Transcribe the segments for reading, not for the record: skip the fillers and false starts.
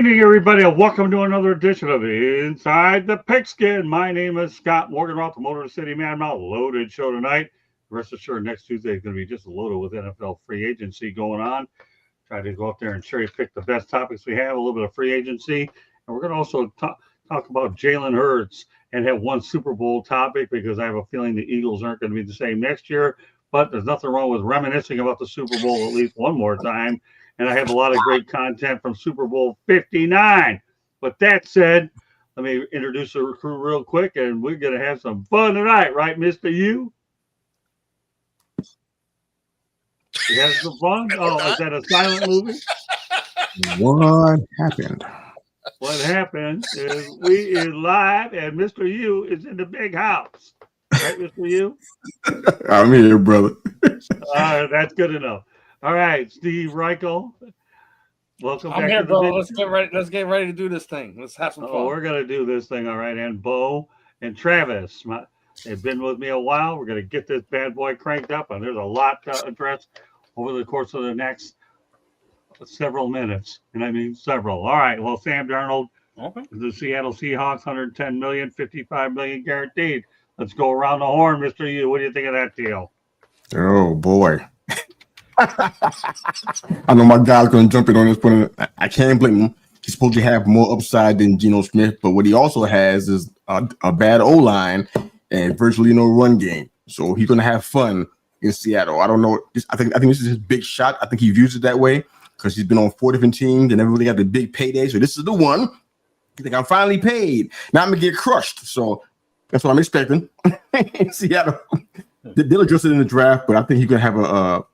evening, everybody, and welcome to another edition of Inside the Pigskin. My name is Scott Morgan, Roth, the Motor City Man. Now, loaded show tonight. Rest assured, next Tuesday is going to be just loaded with NFL free agency going on. Try to go up there and cherry pick the best topics we have, a little bit of free agency. And we're going to also talk about Jalen Hurts and have one Super Bowl topic because I have a feeling the Eagles aren't going to be the same next year. But there's nothing wrong with reminiscing about the Super Bowl at least one more time. And I have a lot of great content from Super Bowl 59. But that said, let me introduce the crew real quick, and we're going to have some fun tonight, right, Mr. U? You have some fun? Oh, is that a silent movie? What happened? What happened is we is live, and Mr. U is in the big house. Right, Mr. U? I'm here, brother. That's good enough. All right, Steve Reichel. Welcome I'm back here, to the bro. video. Let's get ready to do this thing. Let's have some fun. We're gonna do this thing, all right. And Bo and Travis, they've been with me a while. We're gonna get this bad boy cranked up, and there's a lot to address over the course of the next several minutes, and I mean several. All right. Well, Sam Darnold, the Seattle Seahawks, 110 million, 55 million guaranteed. Let's go around the horn, Mr. U. What do you think of that deal? Oh boy. I know my guy's going to jump in on this point. I can't blame him. He's supposed to have more upside than Geno Smith, but what he also has is a bad O-line and virtually no run game. So he's going to have fun in Seattle. I don't know. I think this is his big shot. I think he views it that way because he's been on 4 different teams and never really got the big payday. So this is the one. You think I'm finally paid. Now I'm going to get crushed. So that's what I'm expecting in Seattle. They'll adjust it in the draft, but I think he's going to have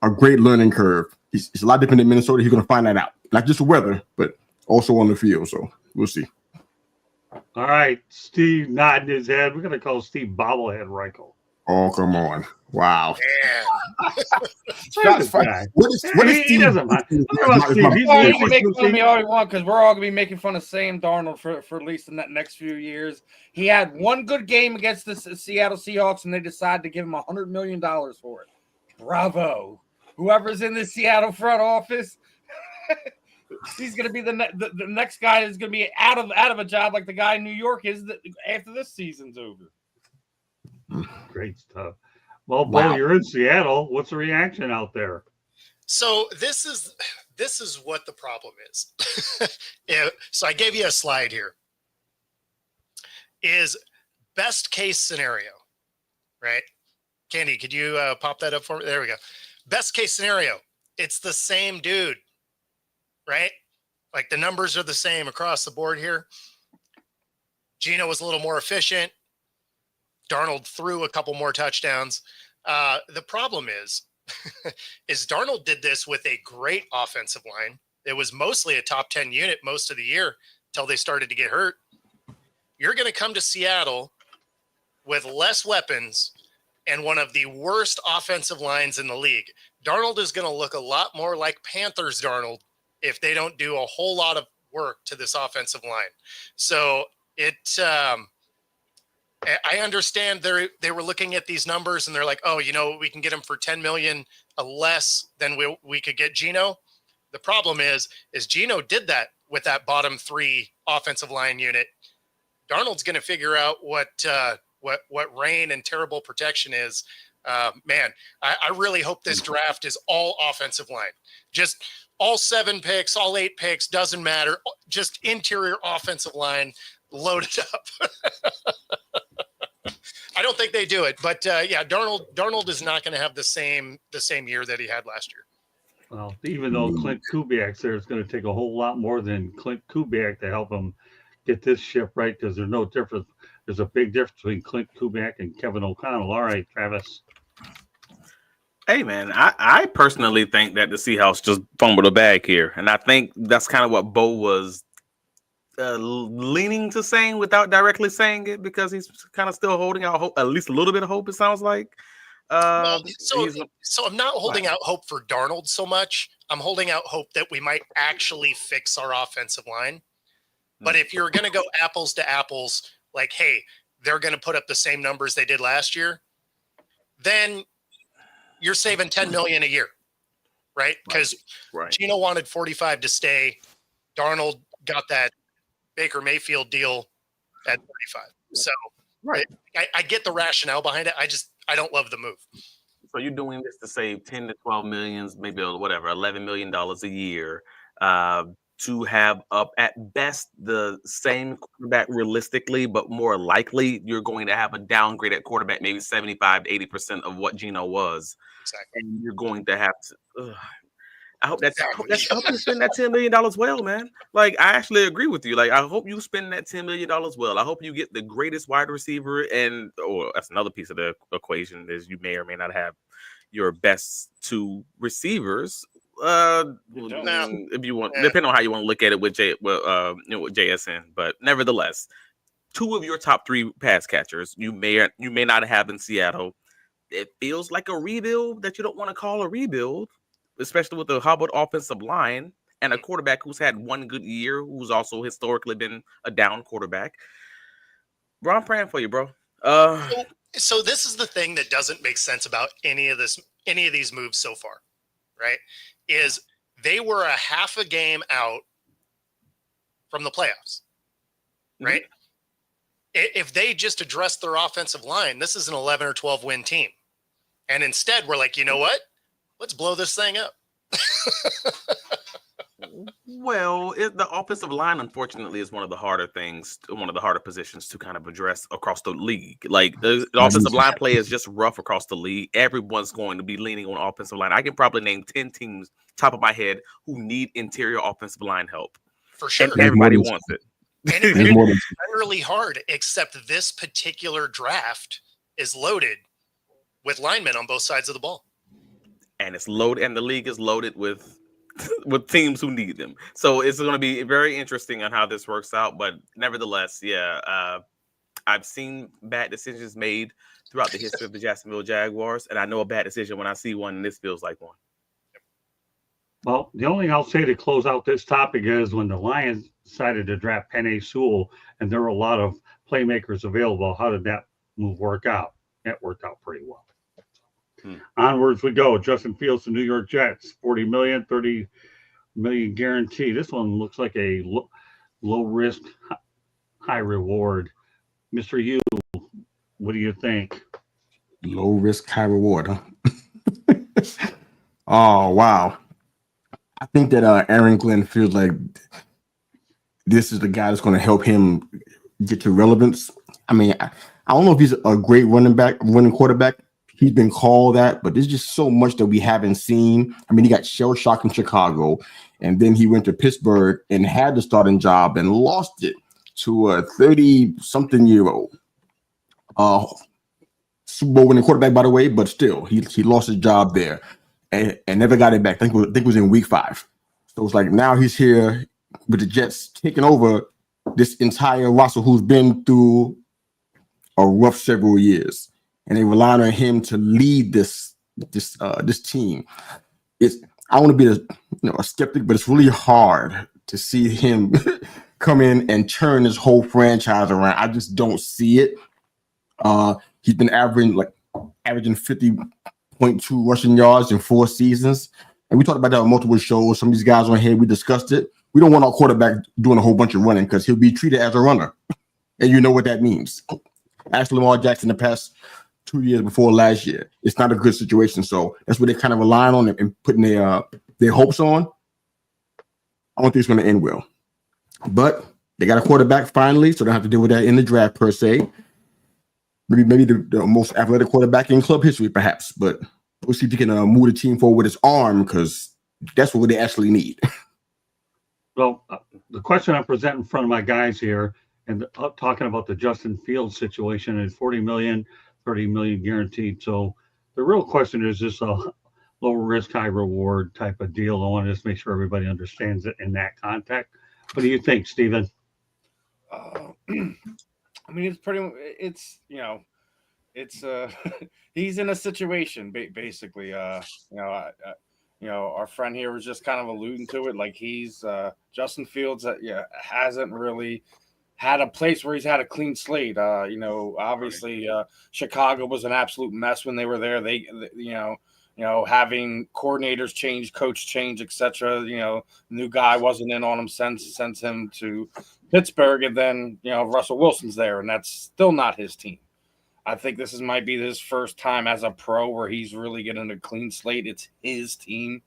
a great learning curve. It's a lot different in Minnesota. He's going to find that out. Not just the weather, but also on the field. So we'll see. All right. Steve nodding his head. We're going to call Steve Bobblehead Reichel. Oh, come on. Wow. Shots fired. What is he doesn't mind. You can make fun of me all you want because we're all going to be making fun of Sam Darnold for at least in that next few years. He had one good game against the Seattle Seahawks, and they decided to give him $100 million for it. Bravo. Whoever's in the Seattle front office, he's going to be the next guy is going to be out of a job like the guy in New York is after this season's over. Great stuff. Well, Bo, you're in Seattle. What's the reaction out there? So this is what the problem is. So I gave you a slide here. Is best case scenario, right? Candy, could you pop that up for me? There we go. Best case scenario, it's the same dude, right? Like the numbers are the same across the board here. Geno was a little more efficient. Darnold threw a couple more touchdowns. The problem is Darnold did this with a great offensive line. It was mostly a top 10 unit most of the year until they started to get hurt. You're going to come to Seattle with less weapons and one of the worst offensive lines in the league. Darnold is going to look a lot more like Panthers Darnold if they don't do a whole lot of work to this offensive line. So I understand they were looking at these numbers and they're like, oh, we can get him for $10 million less than we could get Geno. The problem is Geno did that with that bottom 3 offensive line unit. Darnold's going to figure out what rain and terrible protection is. Man, I really hope this draft is all offensive line. Just all 7 picks, all 8 picks, doesn't matter. Just interior offensive line loaded up. I don't think they do it, but yeah, Darnold is not going to have the same year that he had last year. Well, even though Clint Kubiak's there, it's going to take a whole lot more than Clint Kubiak to help him get this ship right because there's no difference. There's a big difference between Clint Kubiak and Kevin O'Connell. All right, Travis. Hey, man, I personally think that the Seahawks just fumbled the bag here. And I think that's kind of what Bo was leaning to saying without directly saying it because he's kind of still holding out hope, at least a little bit of hope, it sounds like. So I'm not holding out hope for Darnold so much. I'm holding out hope that we might actually fix our offensive line. But if you're going to go apples to apples, like, hey, they're going to put up the same numbers they did last year, then you're saving $10 million a year, right? Because Geno wanted 45 to stay. Darnold got that Baker Mayfield deal at 35. So Right. I get the rationale behind it. I don't love the move. So you're doing this to save 10 to 12 millions, maybe whatever, $11 million a year, to have up at best the same quarterback realistically, but more likely you're going to have a downgrade at quarterback, maybe 75 to 80% of what Geno was. Exactly. And you're going to have to. I hope I hope you Exactly. spend that $10 million well, man. Like, I actually agree with you. Like, I hope you spend that $10 million well. I hope you get the greatest wide receiver, and or that's another piece of the equation is you may or may not have your best two receivers. If you want, depending on how you want to look at it with with JSN, but nevertheless, two of your top three pass catchers you may not have in Seattle. It feels like a rebuild that you don't want to call a rebuild, especially with a hobbled offensive line and a quarterback who's had one good year, who's also historically been a down quarterback. Bro, I'm praying for you, bro. So this is the thing that doesn't make sense about any of these moves so far, right? Is they were a half a game out from the playoffs, right? Mm-hmm. If they just addressed their offensive line, this is an 11 or 12 win team. And instead, we're like, you know what? Let's blow this thing up. Well, the offensive line, unfortunately, is one of the harder positions to kind of address across the league. Like, the offensive line play is just rough across the league. Everyone's going to be leaning on offensive line. I can probably name 10 teams, top of my head, who need interior offensive line help. For sure. And everybody wants it. And it's really hard, except this particular draft is loaded with linemen on both sides of the ball. And it's loaded, and the league is loaded with teams who need them. So it's going to be very interesting on how this works out. But nevertheless, I've seen bad decisions made throughout the history of the Jacksonville Jaguars, and I know a bad decision when I see one, and this feels like one. Well, the only thing I'll say to close out this topic is when the Lions decided to draft Penei Sewell, and there were a lot of playmakers available, how did that move work out? It worked out pretty well. Onwards we go. Justin Fields to New York Jets, $40 million, $30 million guarantee. This one looks like a low risk, high reward. Mr. Yu, what do you think? Low risk, high reward, huh? Oh, wow. I think that Aaron Glenn feels like this is the guy that's going to help him get to relevance. I mean, I don't know if he's a great running quarterback. He's been called that, but there's just so much that we haven't seen. I mean, he got shell shocked in Chicago, and then he went to Pittsburgh and had the starting job and lost it to a 30-something-year-old. Super Bowl winning quarterback, by the way, but still, he lost his job there and never got it back. I think it was in week 5. So it's like now he's here with the Jets taking over this entire roster who's been through a rough several years. And they rely on him to lead this team. I want to be a skeptic, but it's really hard to see him come in and turn this whole franchise around. I just don't see it. He's been averaging 50.2 rushing yards in 4 seasons. And we talked about that on multiple shows. Some of these guys on here, we discussed it. We don't want our quarterback doing a whole bunch of running because he'll be treated as a runner. And you know what that means. Ask Lamar Jackson the past 2 years before last year. It's not a good situation. So that's what they're kind of relying on and putting their hopes on. I don't think it's going to end well. But they got a quarterback finally, so they don't have to deal with that in the draft per se. Maybe the most athletic quarterback in club history, perhaps. But we'll see if he can move the team forward with his arm because that's what they actually need. Well, the question I present in front of my guys here and talking about the Justin Fields situation is $40 million, $30 million guaranteed. So the real question is this a low risk, high reward type of deal? I want to just make sure everybody understands it in that context. What do you think, Steven? I mean, he's in a situation basically. Our friend here was just kind of alluding to it. Like he's Justin Fields hasn't really had a place where he's had a clean slate. Obviously Chicago was an absolute mess when they were there. having coordinators change, coach change, etc. New guy wasn't in on him, sends him to Pittsburgh, and then Russell Wilson's there, and that's still not his team. I think this might be his first time as a pro where he's really getting a clean slate. It's his team,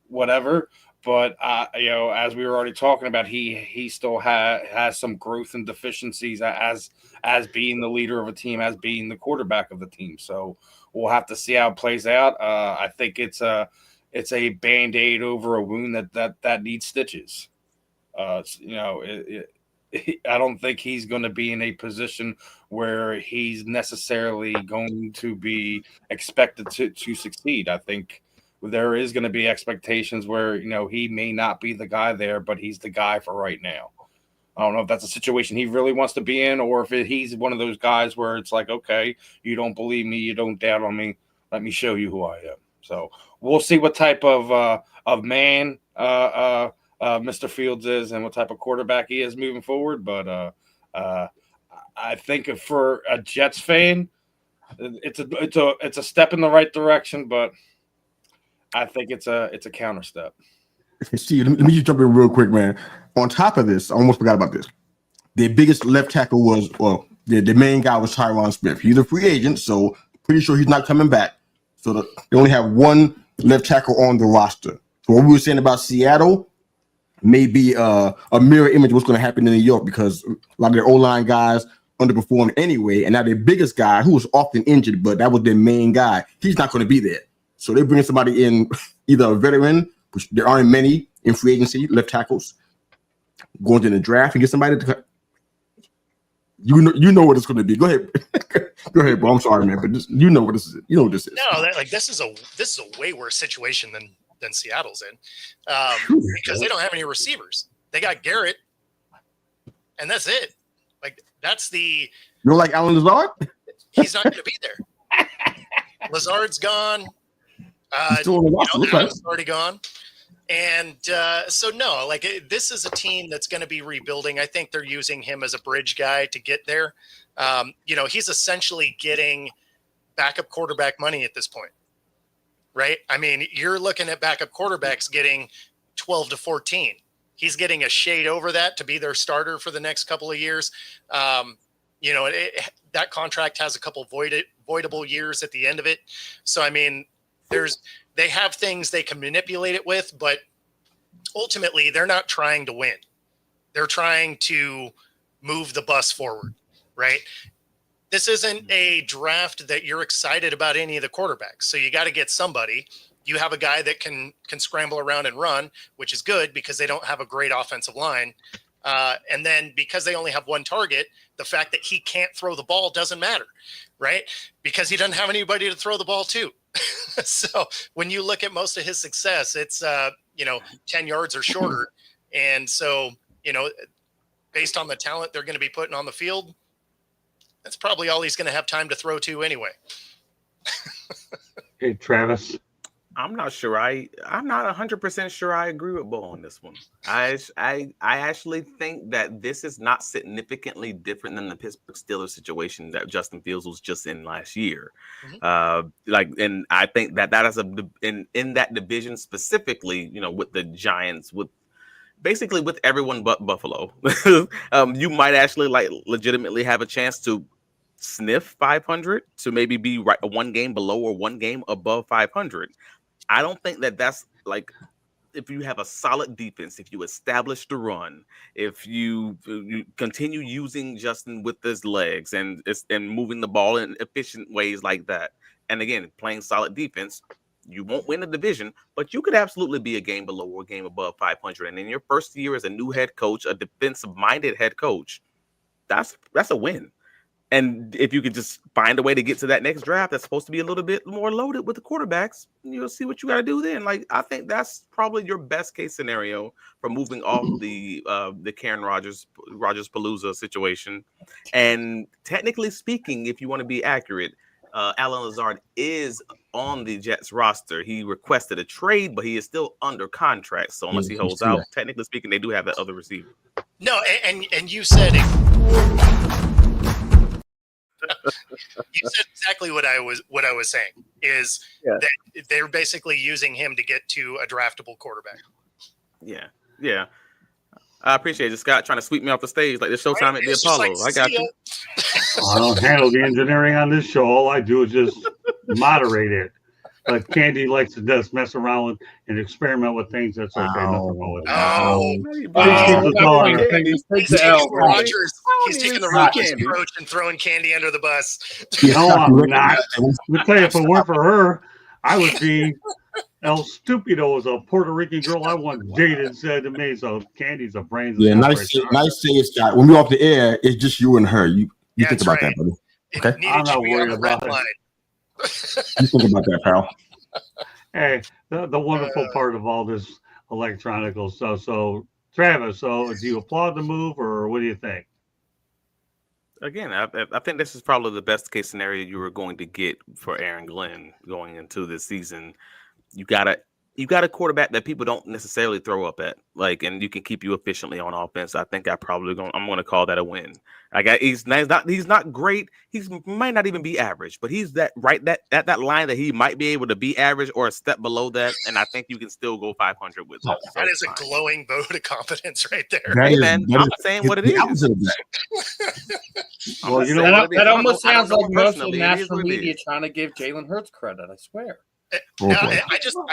whatever. But as we were already talking about, he still has some growth and deficiencies as being the leader of a team, as being the quarterback of the team. So we'll have to see how it plays out. I think it's a Band-Aid over a wound that needs stitches. I don't think he's going to be in a position where he's necessarily going to be expected to succeed. I think there is going to be expectations where, he may not be the guy there, but he's the guy for right now. I don't know if that's a situation he really wants to be in, or if he's one of those guys where it's like, okay, you don't believe me, you don't doubt on me, let me show you who I am. So we'll see what type of man Mr. Fields is and what type of quarterback he is moving forward. But I think for a Jets fan, it's a step in the right direction, but I think it's a counter step. See, let me just jump in real quick, man. On top of this, I almost forgot about this. Their biggest left tackle was, the main guy was Tyron Smith. He's a free agent, so pretty sure he's not coming back. So they only have one left tackle on the roster. So what we were saying about Seattle may be a mirror image of what's going to happen in New York, because a lot of their O-line guys underperformed anyway, and now their biggest guy, who was often injured, but that was their main guy, he's not going to be there. So they're bringing somebody in, either a veteran, which there aren't many in free agency, left tackles, going to the draft and get somebody to. You know what it's going to be. Go ahead, bro. I'm sorry, man, but you know what this is. You know what this is. No, this is a way worse situation than Seattle's in, because they don't have any receivers. They got Garrett, and that's it. Like that's the. You don't like Alan Lazard? He's not going to be there. Lazard's gone. Allen's already gone. And so, no, this is a team that's going to be rebuilding. I think they're using him as a bridge guy to get there. He's essentially getting backup quarterback money at this point, right? I mean, you're looking at backup quarterbacks getting 12 to 14. He's getting a shade over that to be their starter for the next couple of years. That contract has a couple voidable years at the end of it. So, I mean, they have things they can manipulate it with, but ultimately they're not trying to win. They're trying to move the bus forward, right? This isn't a draft that you're excited about any of the quarterbacks. So you got to get somebody. You have a guy that can scramble around and run, which is good because they don't have a great offensive line. And then because they only have one target, the fact that he can't throw the ball doesn't matter, right? Because he doesn't have anybody to throw the ball to. So when you look at most of his success, it's 10 yards or shorter. And so, based on the talent they're going to be putting on the field, that's probably all he's going to have time to throw to anyway. Hey, Travis. I'm not sure. I'm not 100% sure I agree with Bo on this one. I actually think that this is not significantly different than the Pittsburgh Steelers situation that Justin Fields was just in last year. Mm-hmm. And I think that is in that division specifically, with the Giants, with everyone but Buffalo, you might actually legitimately have a chance to sniff 500 to maybe be one game below or one game above 500. I don't think that's if you have a solid defense, if you establish the run, if you continue using Justin with his legs and moving the ball in efficient ways like that, and again, playing solid defense, you won't win the division, but you could absolutely be a game below or a game above 500. And in your first year as a new head coach, a defensive-minded head coach, that's a win. And if you could just find a way to get to that next draft that's supposed to be a little bit more loaded with the quarterbacks, you'll see what you got to do then. I think that's probably your best case scenario for moving off the Karen Rodgers Palooza situation. And technically speaking, if you want to be accurate, Alan Lazard is on the Jets roster. He requested a trade, but he is still under contract. So unless he holds out, technically speaking, they do have that other receiver. No, and you said it. You said exactly what I was saying. is that they're basically using him to get to a draftable quarterback. Yeah. I appreciate you, Scott, trying to sweep me off the stage like the Showtime at the Apollo. I got you. I don't handle the engineering on this show. All I do is just moderate it. But Candy likes to just mess around with and experiment with things. That's okay. Nothing wrong with that. He's taking Rogers. He's taking the Rogers approach and throwing Candy under the bus. No, I'm not. Let me tell you, if it weren't for her, I would be El Stupido is a Puerto Rican girl I once dated said to me. So Candy's a brains. Yeah, nice save, Scott. When we're off the air, it's just you and her. You think about that, buddy. Okay, I'm not worried about it. You think about that, pal. Hey, the wonderful part of all this electronical stuff. So, Travis, do you applaud the move or what do you think? Again, I think this is probably the best case scenario you were going to get for Aaron Glenn going into this season. You got a quarterback that people don't necessarily throw up at, and you can keep you efficiently on offense. I think I'm going to call that a win. He's not great. He might not even be average, but he's that line that he might be able to be average or a step below that. And I think you can still go 500 with him. That is a glowing vote of confidence right there. Hey man, I'm saying what it is. Well, that almost sounds like most of the national media trying to give Jalen Hurts credit. I swear. I just love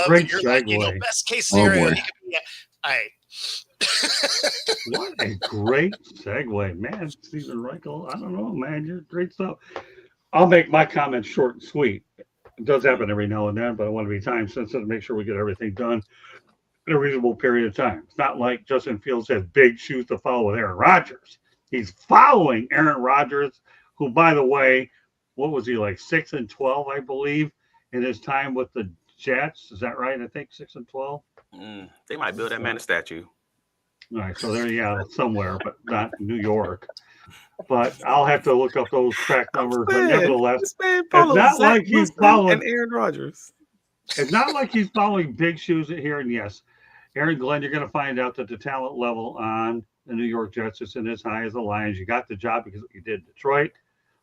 that you're like, best case scenario. What a great segue, man. Stephen Reichel. I don't know, man. You're great stuff. I'll make my comments short and sweet. It does happen every now and then, but I want to be time sensitive to make sure we get everything done in a reasonable period of time. It's not like Justin Fields has big shoes to follow with Aaron Rodgers. He's following Aaron Rodgers, who, by the way, what was he, like 6-12, I believe, in his time with the Jets? Is that right? I think 6-12. They might build that man a statue. All right, so there, somewhere, but not New York. But I'll have to look up those track numbers. But nevertheless, it's not like he's following Aaron Rodgers. It's not like he's following big shoes here. And yes, Aaron Glenn, you're going to find out that the talent level on the New York Jets isn't as high as the Lions. You got the job because you did Detroit.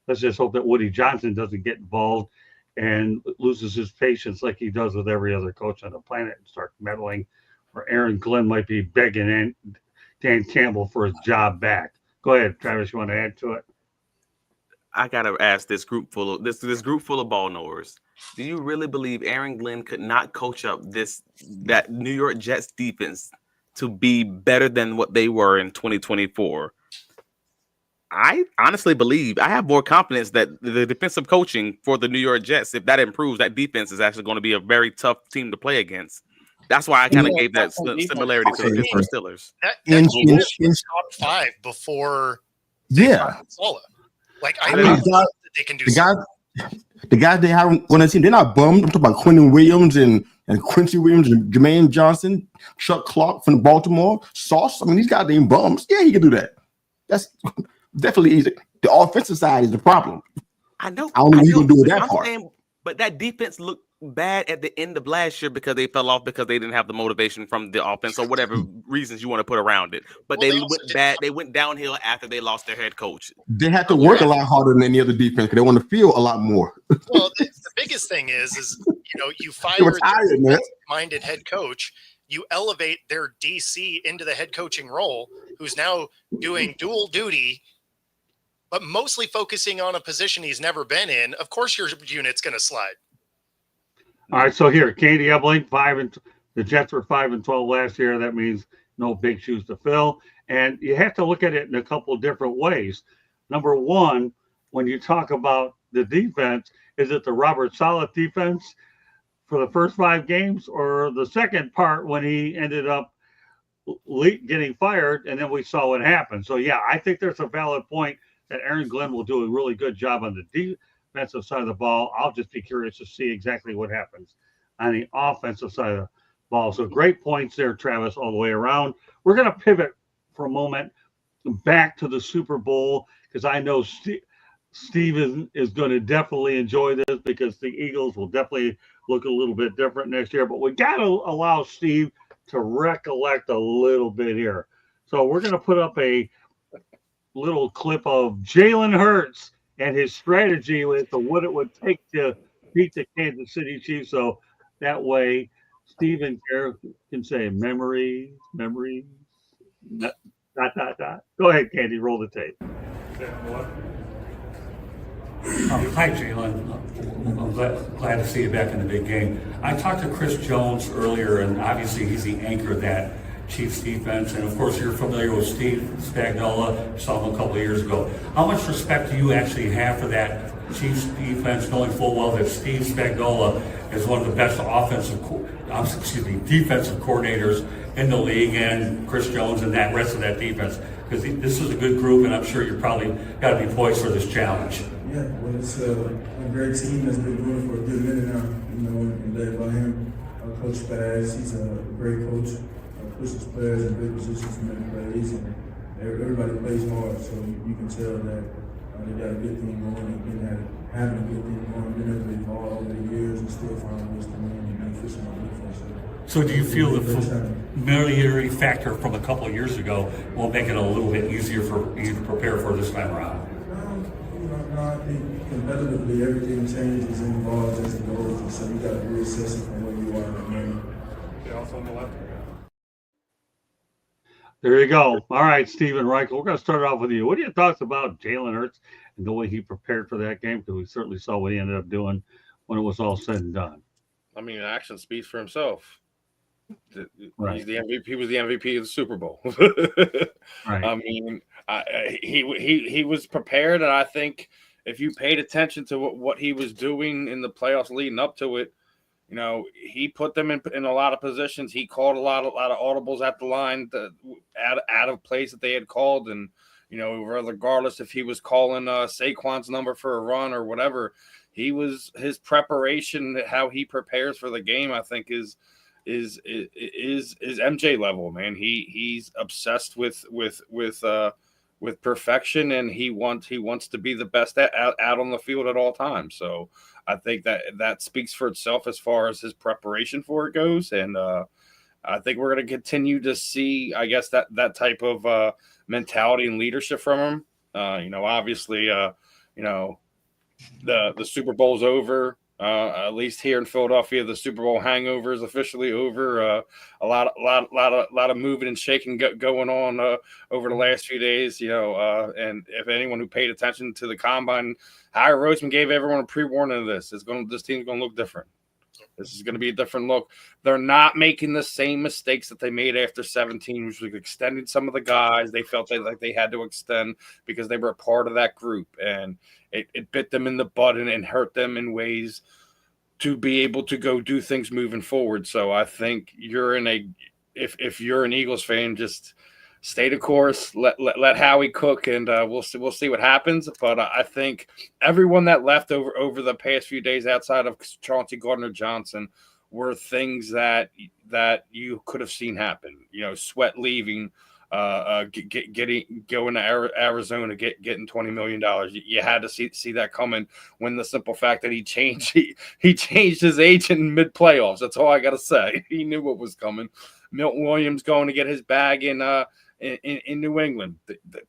Let's just hope that Woody Johnson doesn't get involved and loses his patience like he does with every other coach on the planet and start meddling, or Aaron Glenn might be begging Dan Campbell for his job back. Go ahead, Travis. You want to add to it? I gotta ask this group full of ball knowers. Do you really believe Aaron Glenn could not coach up that New York Jets defense to be better than what they were in 2024? I honestly believe I have more confidence that the defensive coaching for the New York Jets, if that improves, that defense is actually going to be a very tough team to play against. That's why I kind of gave that similarity to the Pittsburgh Steelers. That's top 5 before Sola. I know that they can do the guys they have on the team, they're not bummed. I'm talking about Quentin Williams and Quincy Williams and Jermaine Johnson, Chuck Clark from Baltimore, Sauce. I mean, these guys ain't bums. Yeah, he can do that. That's definitely easy. The offensive side is the problem. I know. I don't know what you can do with that part. But that defense looked bad at the end of last year because they fell off because they didn't have the motivation from the offense or whatever reasons you want to put around it. But they went bad. They went downhill after they lost their head coach. They had to work a lot harder than any other defense because they want to feel a lot more. Well, the biggest thing is you fire a minded head coach. You elevate their DC into the head coaching role, who's now doing dual duty, but mostly focusing on a position he's never been in. Of course, your unit's going to slide. All right, so here, Katie Ebling, the Jets were 5-12 last year. That means no big shoes to fill. And you have to look at it in a couple of different ways. Number one, when you talk about the defense, is it the Robert Saleh defense for the first 5 games, or the second part when he ended up getting fired and then we saw what happened? So, yeah, I think there's a valid point that Aaron Glenn will do a really good job on the defensive side of the ball. I'll just be curious to see exactly what happens on the offensive side of the ball. So great points there, Travis, all the way around. We're going to pivot for a moment back to the Super Bowl because I know Steve is going to definitely enjoy this because the Eagles will definitely look a little bit different next year. But we got to allow Steve to recollect a little bit here. So we're going to put up a little clip of Jalen Hurts and his strategy with what it would take to beat the Kansas City Chiefs. So that way, Steve and Gareth can say memories, dot, dot, dot. Go ahead, Candy, roll the tape. Hi, Jalen. I'm glad to see you back in the big game. I talked to Chris Jones earlier, and obviously he's the anchor of that Chiefs defense. And of course, you're familiar with Steve Spagnuolo. You saw him a couple of years ago. How much respect do you actually have for that Chiefs defense, knowing full well that Steve Spagnuolo is one of the best defensive coordinators in the league, and Chris Jones and that rest of that defense? Because this is a good group, and I'm sure you're probably got to be poised for this challenge. Yeah, well, it's a great team that's been doing it for a good minute now, and led by him. Coach Spaz, he's a great coach, pushes players in good positions to make plays, and everybody plays hard, so you can tell that they got a good thing going, and having a good thing going, been able to evolve over the years and still find ways to win and be efficient on defense. So do you feel the familiarity factor from a couple of years ago will make it a little bit easier for you to prepare for this time around? No, I think competitively everything changes and evolves as it goes, and so you got to reassess it from where you are right now. Also on the left. There you go. All right, Steven Reichel, we're going to start off with you. What are your thoughts about Jalen Hurts and the way he prepared for that game? Because we certainly saw what he ended up doing when it was all said and done. I mean, action speaks for himself. Right. He's the MVP. He was the MVP of the Super Bowl. Right. I mean, he was prepared, and I think if you paid attention to what he was doing in the playoffs leading up to it, you know, he put them in a lot of positions. He called a lot of audibles at the line, out of plays that they had called, and you know, regardless if he was calling Saquon's number for a run or whatever, his preparation, how he prepares for the game, I think is MJ level, man. He's obsessed with perfection, and he wants to be the best out on the field at all times. So I think that speaks for itself as far as his preparation for it goes, and I think we're going to continue to see, I guess, that type of mentality and leadership from him. You know, obviously, you know, the Super Bowl's over. At least here in Philadelphia, the Super Bowl hangover is officially over. A lot of moving and shaking going on over the last few days. You know, and if anyone who paid attention to the combine, Howard Roseman gave everyone a pre-warning of this. This team's going to look different. This is going to be a different look. They're not making the same mistakes that they made after 17, which was extending some of the guys. They felt like they had to extend because they were a part of that group, and it bit them in the butt and hurt them in ways to be able to go do things moving forward. So I think if you're an Eagles fan, just stay the course, let Howie cook, and we'll see what happens. But I think everyone that left over the past few days outside of Chauncey Gardner-Johnson were things that you could have seen happen. You know, Sweat leaving, going to Arizona, getting $20 million. You had to see that coming. When the simple fact that he changed his agent in mid playoffs. That's all I got to say. He knew what was coming. Milton Williams going to get his bag in New England.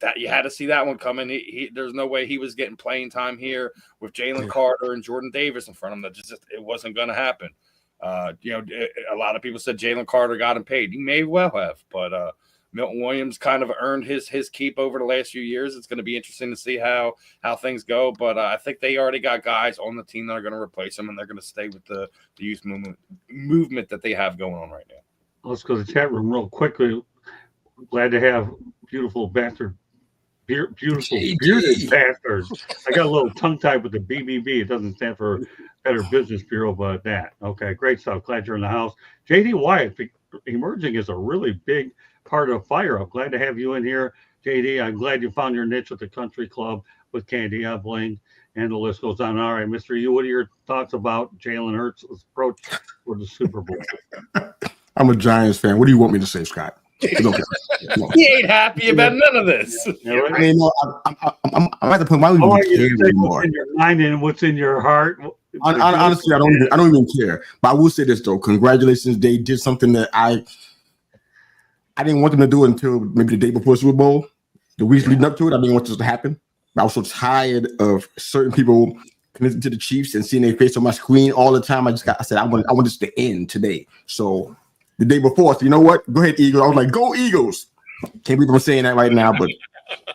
That you had to see that one coming. There's no way he was getting playing time here with Jalen Carter and Jordan Davis in front of him. That just it wasn't going to happen. You know, a lot of people said Jalen Carter got him paid. He may well have, but Milton Williams kind of earned his keep over the last few years. It's going to be interesting to see how things go, but I think they already got guys on the team that are going to replace him, and they're going to stay with the youth movement that they have going on right now. Let's go to the chat room real quickly. Glad to have beautiful bearded bastards. I got a little tongue tied with the BBB. It doesn't stand for Better Business Bureau, but that. Okay, great stuff. Glad you're in the house. JD Wyatt emerging is a really big part of Fire Up. Glad to have you in here, JD. I'm glad you found your niche at the country club with Candy Bling, and the list goes on. All right, Mr. U, what are your thoughts about Jalen Hurts' approach for the Super Bowl? I'm a Giants fan. What do you want me to say, Scott? He ain't happy about none of this. Yeah, right? I mean, no, I'm at the point. Why would I you care say anymore? what's in your mind and what's in your heart. Honestly, I don't even care. But I will say this though: congratulations, they did something that I didn't want them to do until maybe the day before Super Bowl. The weeks leading up to it, I didn't want this to happen. I was so tired of certain people connected to the Chiefs and seeing their face on my screen all the time. I said, I want this to end today. So the day before, I said, you know what? Go ahead, Eagles. I was like, go Eagles. Can't believe I'm saying that right now, but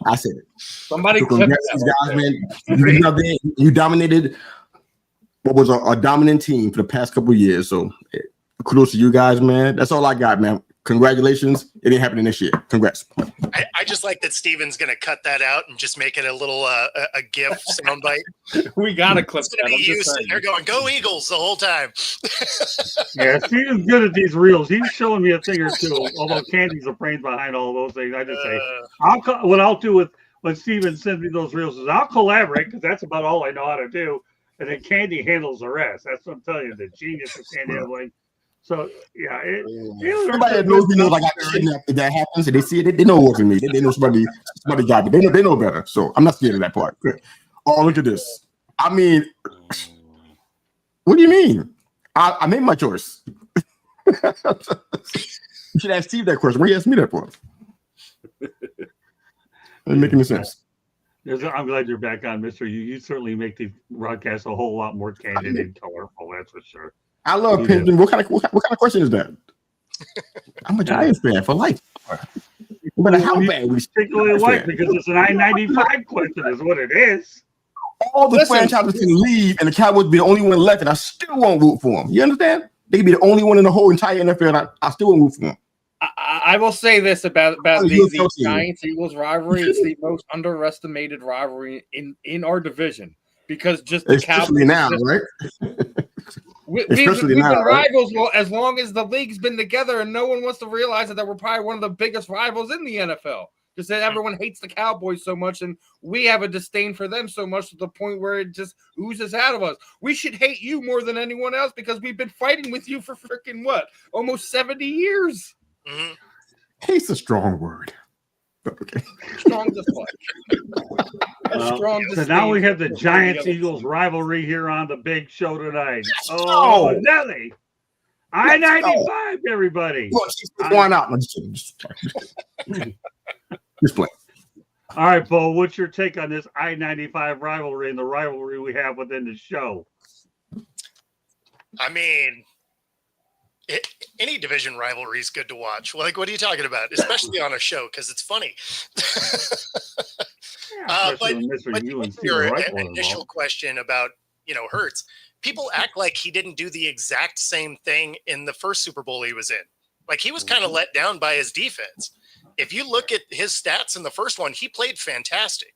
I said it. Somebody so clip congrats, guys, man. You dominated what was a dominant team for the past couple of years. So kudos to you guys, man. That's all I got, man. Congratulations. It ain't happening this year. Congrats. I just like that Steven's going to cut that out and just make it a little a GIF soundbite. We got to clip It's going to be you sitting there going, go Eagles the whole time. Yeah, Steven's good at these reels. He's showing me a thing or two, although Candy's a brains behind all those things. I just say, what I'll do with when Steven sends me those reels is I'll collaborate because that's about all I know how to do. And then Candy handles the rest. That's what I'm telling you, the genius of Candy handling. So yeah, somebody that knows me knows I got shit after that happens, and they see it. They know it wasn't me. They know somebody got me. They know better. So I'm not scared of that part. Oh, look at this. I mean, what do you mean? I made my choice. You should ask Steve that question. What do you ask me that for? Doesn't make any sense. I'm glad you're back on, Mister. You certainly make the broadcast a whole lot more candid and colorful. That's for sure. I love Pigeon. What kind of question is that? I'm a Giants fan for life. No matter how bad we particularly like because it's an I-95 question, is what it is. All the franchises can leave, and the Cowboys be the only one left, and I still won't root for them. You understand? They can be the only one in the whole entire NFL, and I still won't root for them. I will say this about the Giants-Eagles rivalry. It's the most underestimated rivalry in our division because just the Cowboys now, right? We've been rivals as long as the league's been together, and no one wants to realize that we're probably one of the biggest rivals in the NFL. Just that everyone hates the Cowboys so much, and we have a disdain for them so much to the point where it just oozes out of us. We should hate you more than anyone else because we've been fighting with you for freaking almost 70 years. Mm-hmm. Hate's a strong word. Okay. Strong dislike. So now we have the Giants-Eagles rivalry here on the big show tonight. Oh, Nelly. I-95, everybody. Why not? Just play. All right, Bo, what's your take on this I-95 rivalry and the rivalry we have within the show? I mean, any division rivalry is good to watch. Like, what are you talking about? Especially on a show, because it's funny. But your initial question about, Hurts, people act like he didn't do the exact same thing in the first Super Bowl he was in. Like, he was kind of let down by his defense. If you look at his stats in the first one, he played fantastic.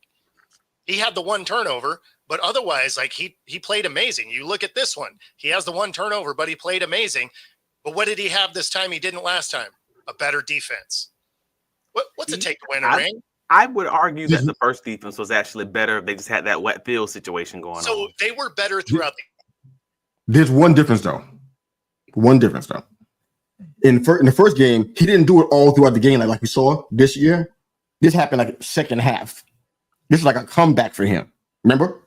He had the one turnover, but otherwise, like, he played amazing. You look at this one, he has the one turnover, but he played amazing. But what did he have this time he didn't last time? A better defense. What's it take to win a ring? I would argue that the first defense was actually better if they just had that wet field situation going on. So they were better throughout the There's one difference, though. In the first game, he didn't do it all throughout the game like we saw this year. This happened like second half. This is like a comeback for him. Remember?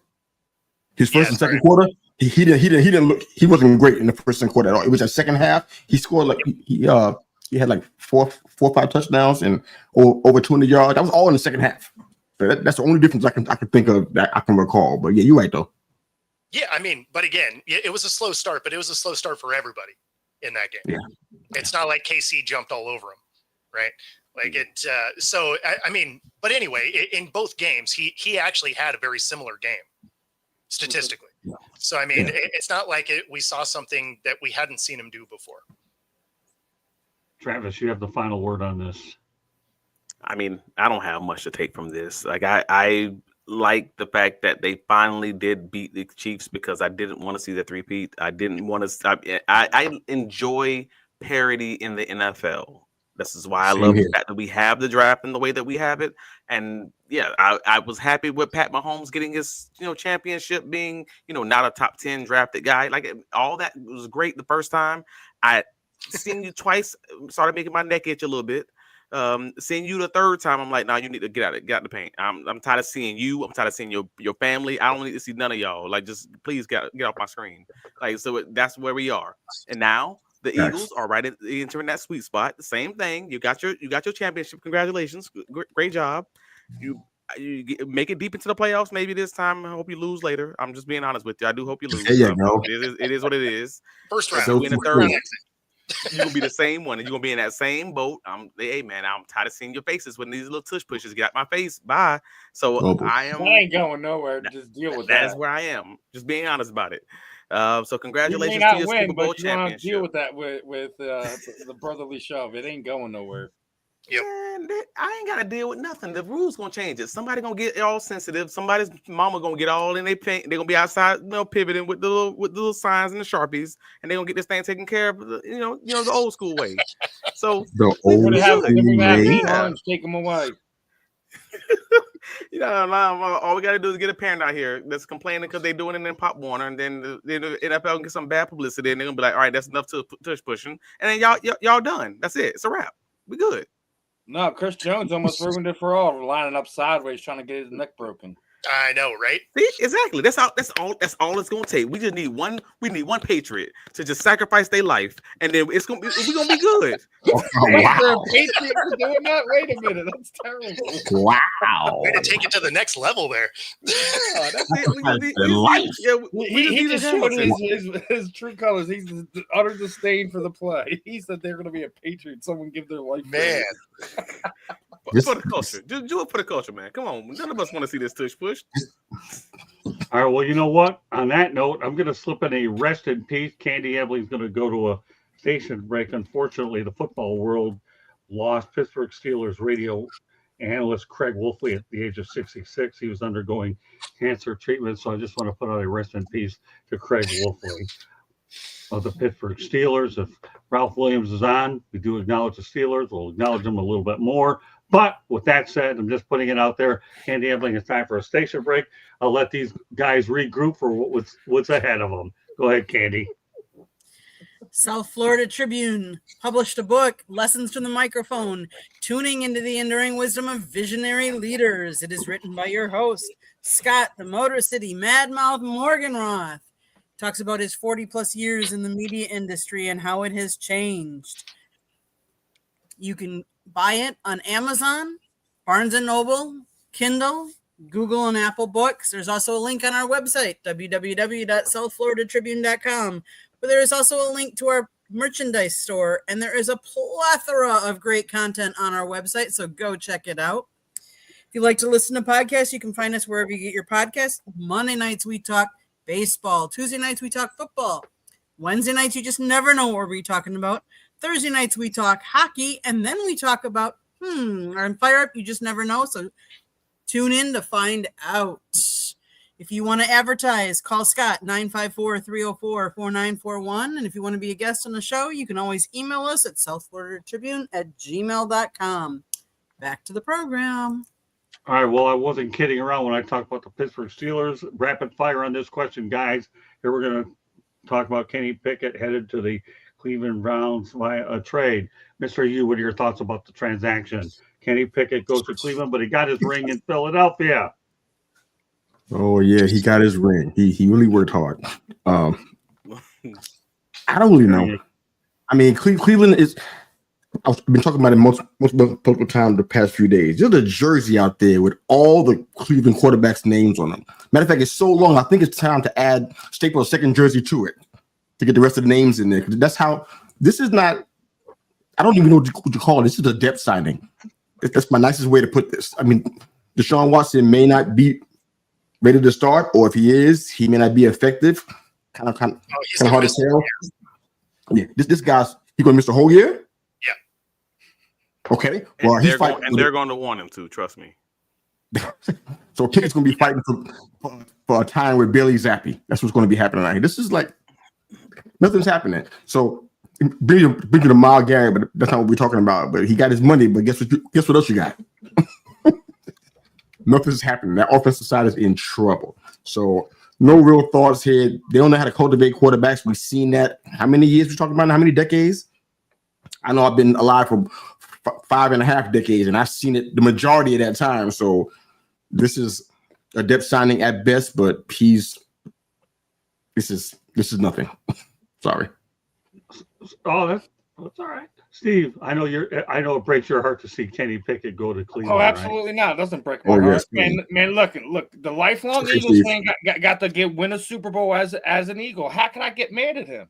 His first and second quarter, he didn't look. He wasn't great in the first and quarter at all. It was that second half. He scored like he had like four or five touchdowns and over 200 yards. That was all in the second half. So that's the only difference I can think of that I can recall. But yeah, you're right though. Yeah, I mean, but again, it was a slow start, but it was a slow start for everybody in that game. Yeah. It's not like KC jumped all over him, right? Like it. So I mean, but anyway, in both games, he actually had a very similar game statistically. Yeah. So I mean, it's not like we saw something that we hadn't seen him do before. Travis, you have the final word on this. I mean, I don't have much to take from this. Like I like the fact that they finally did beat the Chiefs because I didn't want to see the three-peat. I didn't want to. I enjoy parity in the NFL. This is why I love the fact that we have the draft in the way that we have it. And yeah, I was happy with Pat Mahomes getting his championship, being not a top 10 drafted guy. Like all that was great the first time. I seen you twice, started making my neck itch a little bit. Seeing you the third time, I'm like, nah, you need to get out the paint. I'm tired of seeing you. I'm tired of seeing your family. I don't need to see none of y'all. Like, just please get off my screen. Like, so that's where we are. And now the Eagles are right entering that sweet spot. The same thing. You got your championship. Congratulations. Great job. make it deep into the playoffs. Maybe this time. I hope you lose later. I'm just being honest with you. I do hope you lose. There you go. It is what it is. First round. So in the third, round. you're gonna be the same one, and you're gonna be in that same boat. Hey man, I'm tired of seeing your faces when these little tush pushes get my face. Bye. So I am. I ain't going nowhere. Just deal with that. That's where I am. Just being honest about it. So congratulations you may not to your win, Super Bowl but you don't have to championship. deal with that with the brotherly shove. It ain't going nowhere. Yep. Man, I ain't gotta deal with nothing. The rules gonna change it. Somebody gonna get all sensitive. Somebody's mama gonna get all in their paint. They're gonna be outside, pivoting with the little signs and the Sharpies, and they're gonna get this thing taken care of. The old school way. So The old orange take them away. All we gotta do is get a parent out here that's complaining because they're doing it in Pop Warner, and then the NFL can get some bad publicity, and they're gonna be like, all right, that's enough to tush pushing, and then y'all done. That's it. It's a wrap. We good. No, Chris Jones almost ruined it for all, lining up sideways trying to get his neck broken. I know, right? See, exactly. That's all it's gonna take. We just need one. We need one patriot to just sacrifice their life, and then we're gonna be good. Wow. Patriot for doing that? Wait a minute, that's terrible. Wow. Way to take it to the next level there. Yeah, that's it. He just showed his true colors. He's utter disdain for the play. He said they're going to be a patriot. Someone give their life. Man. For the culture. Just do it for the culture, man. Come on. None of us want to see this tush push. All right. Well, you know what? On that note, I'm going to slip in a rest in peace. Candy Ebling's going to go to a station break. Unfortunately, the football world lost Pittsburgh Steelers radio analyst Craig Wolfley at the age of 66. He was undergoing cancer treatment. So I just want to put out a rest in peace to Craig Wolfley of the Pittsburgh Steelers. If Ralph Williams is on, we do acknowledge the Steelers. We'll acknowledge them a little bit more. But with that said, I'm just putting it out there. Candy Ebling, it's time for a station break. I'll let these guys regroup for what's ahead of them. Go ahead, Candy. South Florida Tribune published a book, Lessons from the Microphone, Tuning into the Enduring Wisdom of Visionary Leaders. It is written by your host, Scott, the Motor City Madmouth Morganroth. Talks about his 40-plus years in the media industry and how it has changed. You can buy it on Amazon, Barnes & Noble, Kindle, Google, and Apple Books. There's also a link on our website, www.southfloridatribune.com, where there is also a link to our merchandise store, and there is a plethora of great content on our website, so go check it out. If you like to listen to podcasts, you can find us wherever you get your podcasts. Monday nights, we talk baseball. Tuesday nights, we talk football. Wednesday nights, you just never know what we're talking about. Thursday nights, we talk hockey, and then we talk about, our Fire Up, you just never know, so tune in to find out. If you want to advertise, call Scott, 954-304-4941, and if you want to be a guest on the show, you can always email us at southfloridatribune@gmail.com. Back to the program. All right. Well, I wasn't kidding around when I talked about the Pittsburgh Steelers. Rapid fire on this question, guys. Here we're going to talk about Kenny Pickett headed to the Cleveland Browns via a trade. Mr. Yu, what are your thoughts about the transaction? Kenny Pickett goes to Cleveland, but he got his ring in Philadelphia. Oh, yeah, he got his ring. He really worked hard. I don't really know. I mean, Cleveland is – I've been talking about it multiple times the past few days. There's a jersey out there with all the Cleveland quarterbacks' names on them. Matter of fact, it's so long, I think it's time to staple a second jersey to it to get the rest of the names in there. That's how – this is not – I don't even know what you call it. This is a depth signing. That's my nicest way to put this. I mean, Deshaun Watson may not be ready to start, or if he is, he may not be effective. Kind of hard to tell. Yeah, this guy's – he going to miss the whole year? Okay. Well, they're going to want him to, trust me. So Pickett's going to be fighting for a time with Bailey Zappi. That's what's going to be happening right here. This is like nothing's happening. So bring you to Miles Garrett, but that's not what we're talking about. But he got his money. But guess what else you got? Nothing's happening. That offensive side is in trouble. So no real thoughts here. They don't know how to cultivate quarterbacks. We've seen that. How many years we're talking about? How many decades? I know I've been alive for 5.5 decades, and I've seen it the majority of that time. So this is a depth signing at best, but this is nothing. Sorry. Oh, It's all right, Steve. I know it breaks your heart to see Kenny Pickett go to Cleveland. Oh, absolutely not. It doesn't break my Oh, heart. yes, please. Man, look. The lifelong Okay, Eagles Steve. fan got to win a Super Bowl as an Eagle. How can I get mad at him?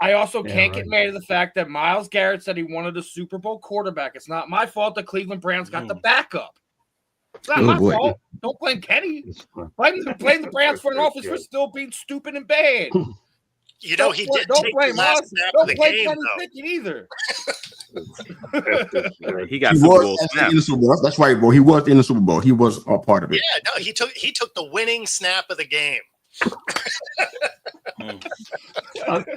I also can't get mad at the fact that Myles Garrett said he wanted a Super Bowl quarterback. It's not my fault the Cleveland Browns got the backup. It's not my fault. Don't blame Kenny. Blame the Browns front office for still being stupid and bad. You know, he did take the last snap of the game, though. Either. He got Super Bowl in the Super Bowl. That's right, bro. He was in the Super Bowl. He was a part of it. Yeah, no, he took the winning snap of the game.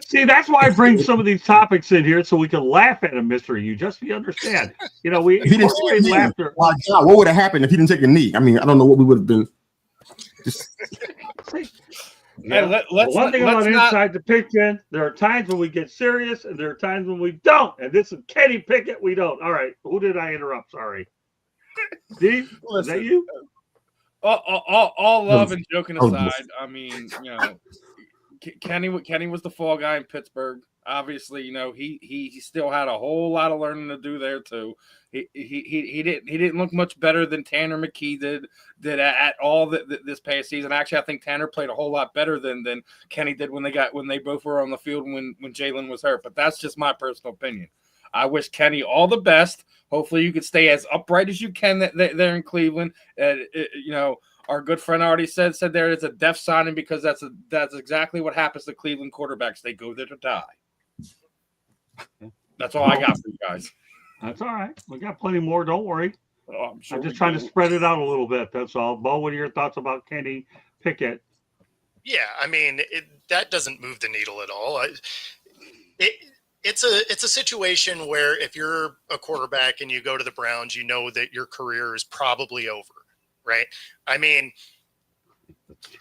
See, that's why I bring some of these topics in here so we can laugh at him, Mr. You. Just so you understand. You know, if he didn't take laughter. What would have happened if he didn't take a knee? I mean, I don't know what we would have been. Yeah. One thing about Inside the Pigskin, there are times when we get serious and there are times when we don't. And this is Kenny Pickett, we don't. All right. Who did I interrupt? Sorry. Steve, is that you? All love and joking aside, I mean, you know, Kenny was the fall guy in Pittsburgh. Obviously, you know, he still had a whole lot of learning to do there too. He didn't look much better than Tanner McKee did at all this past season. Actually, I think Tanner played a whole lot better than Kenny did when they both were on the field when Jalen was hurt. But that's just my personal opinion. I wish Kenny all the best. Hopefully, you can stay as upright as you can there in Cleveland. You know, our good friend already said there is a death signing because that's exactly what happens to Cleveland quarterbacks. They go there to die. That's all I got for you guys. That's all right. We got plenty more. Don't worry. Oh, I'm just trying to spread it out a little bit. That's all. Bo, what are your thoughts about Kenny Pickett? Yeah, I mean, that doesn't move the needle at all. It's a situation where if you're a quarterback and you go to the Browns, you know that your career is probably over, right? I mean,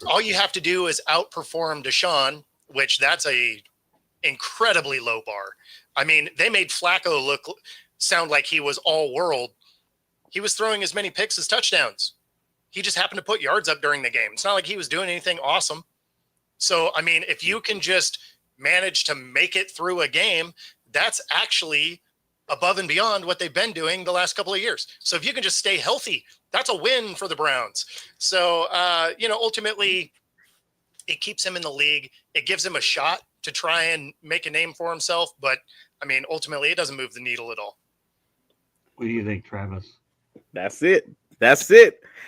all you have to do is outperform Deshaun, which that's a incredibly low bar. I mean, they made Flacco sound like he was all world. He was throwing as many picks as touchdowns. He just happened to put yards up during the game. It's not like he was doing anything awesome. So, I mean, if you can just manage to make it through a game, that's actually above and beyond what they've been doing the last couple of years. So if you can just stay healthy, that's a win for the Browns. So, you know, ultimately it keeps him in the league. It gives him a shot to try and make a name for himself. But I mean, ultimately it doesn't move the needle at all. What do you think, Travis? That's it.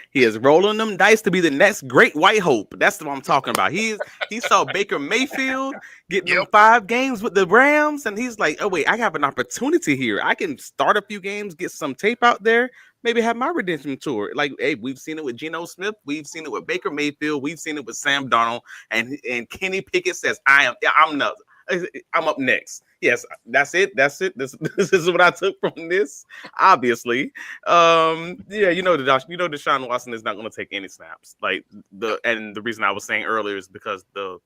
He is rolling them dice to be the next great white hope. That's what I'm talking about. He saw Baker Mayfield getting them 5 games with the Rams, and he's like, oh, wait, I have an opportunity here. I can start a few games, get some tape out there, maybe have my redemption tour. Like, hey, we've seen it with Geno Smith. We've seen it with Baker Mayfield. We've seen it with Sam Darnold. And Kenny Pickett says, I'm up next. Yes, that's it. This is what I took from this. Obviously, Deshaun Watson is not going to take any snaps. And the reason I was saying earlier is because the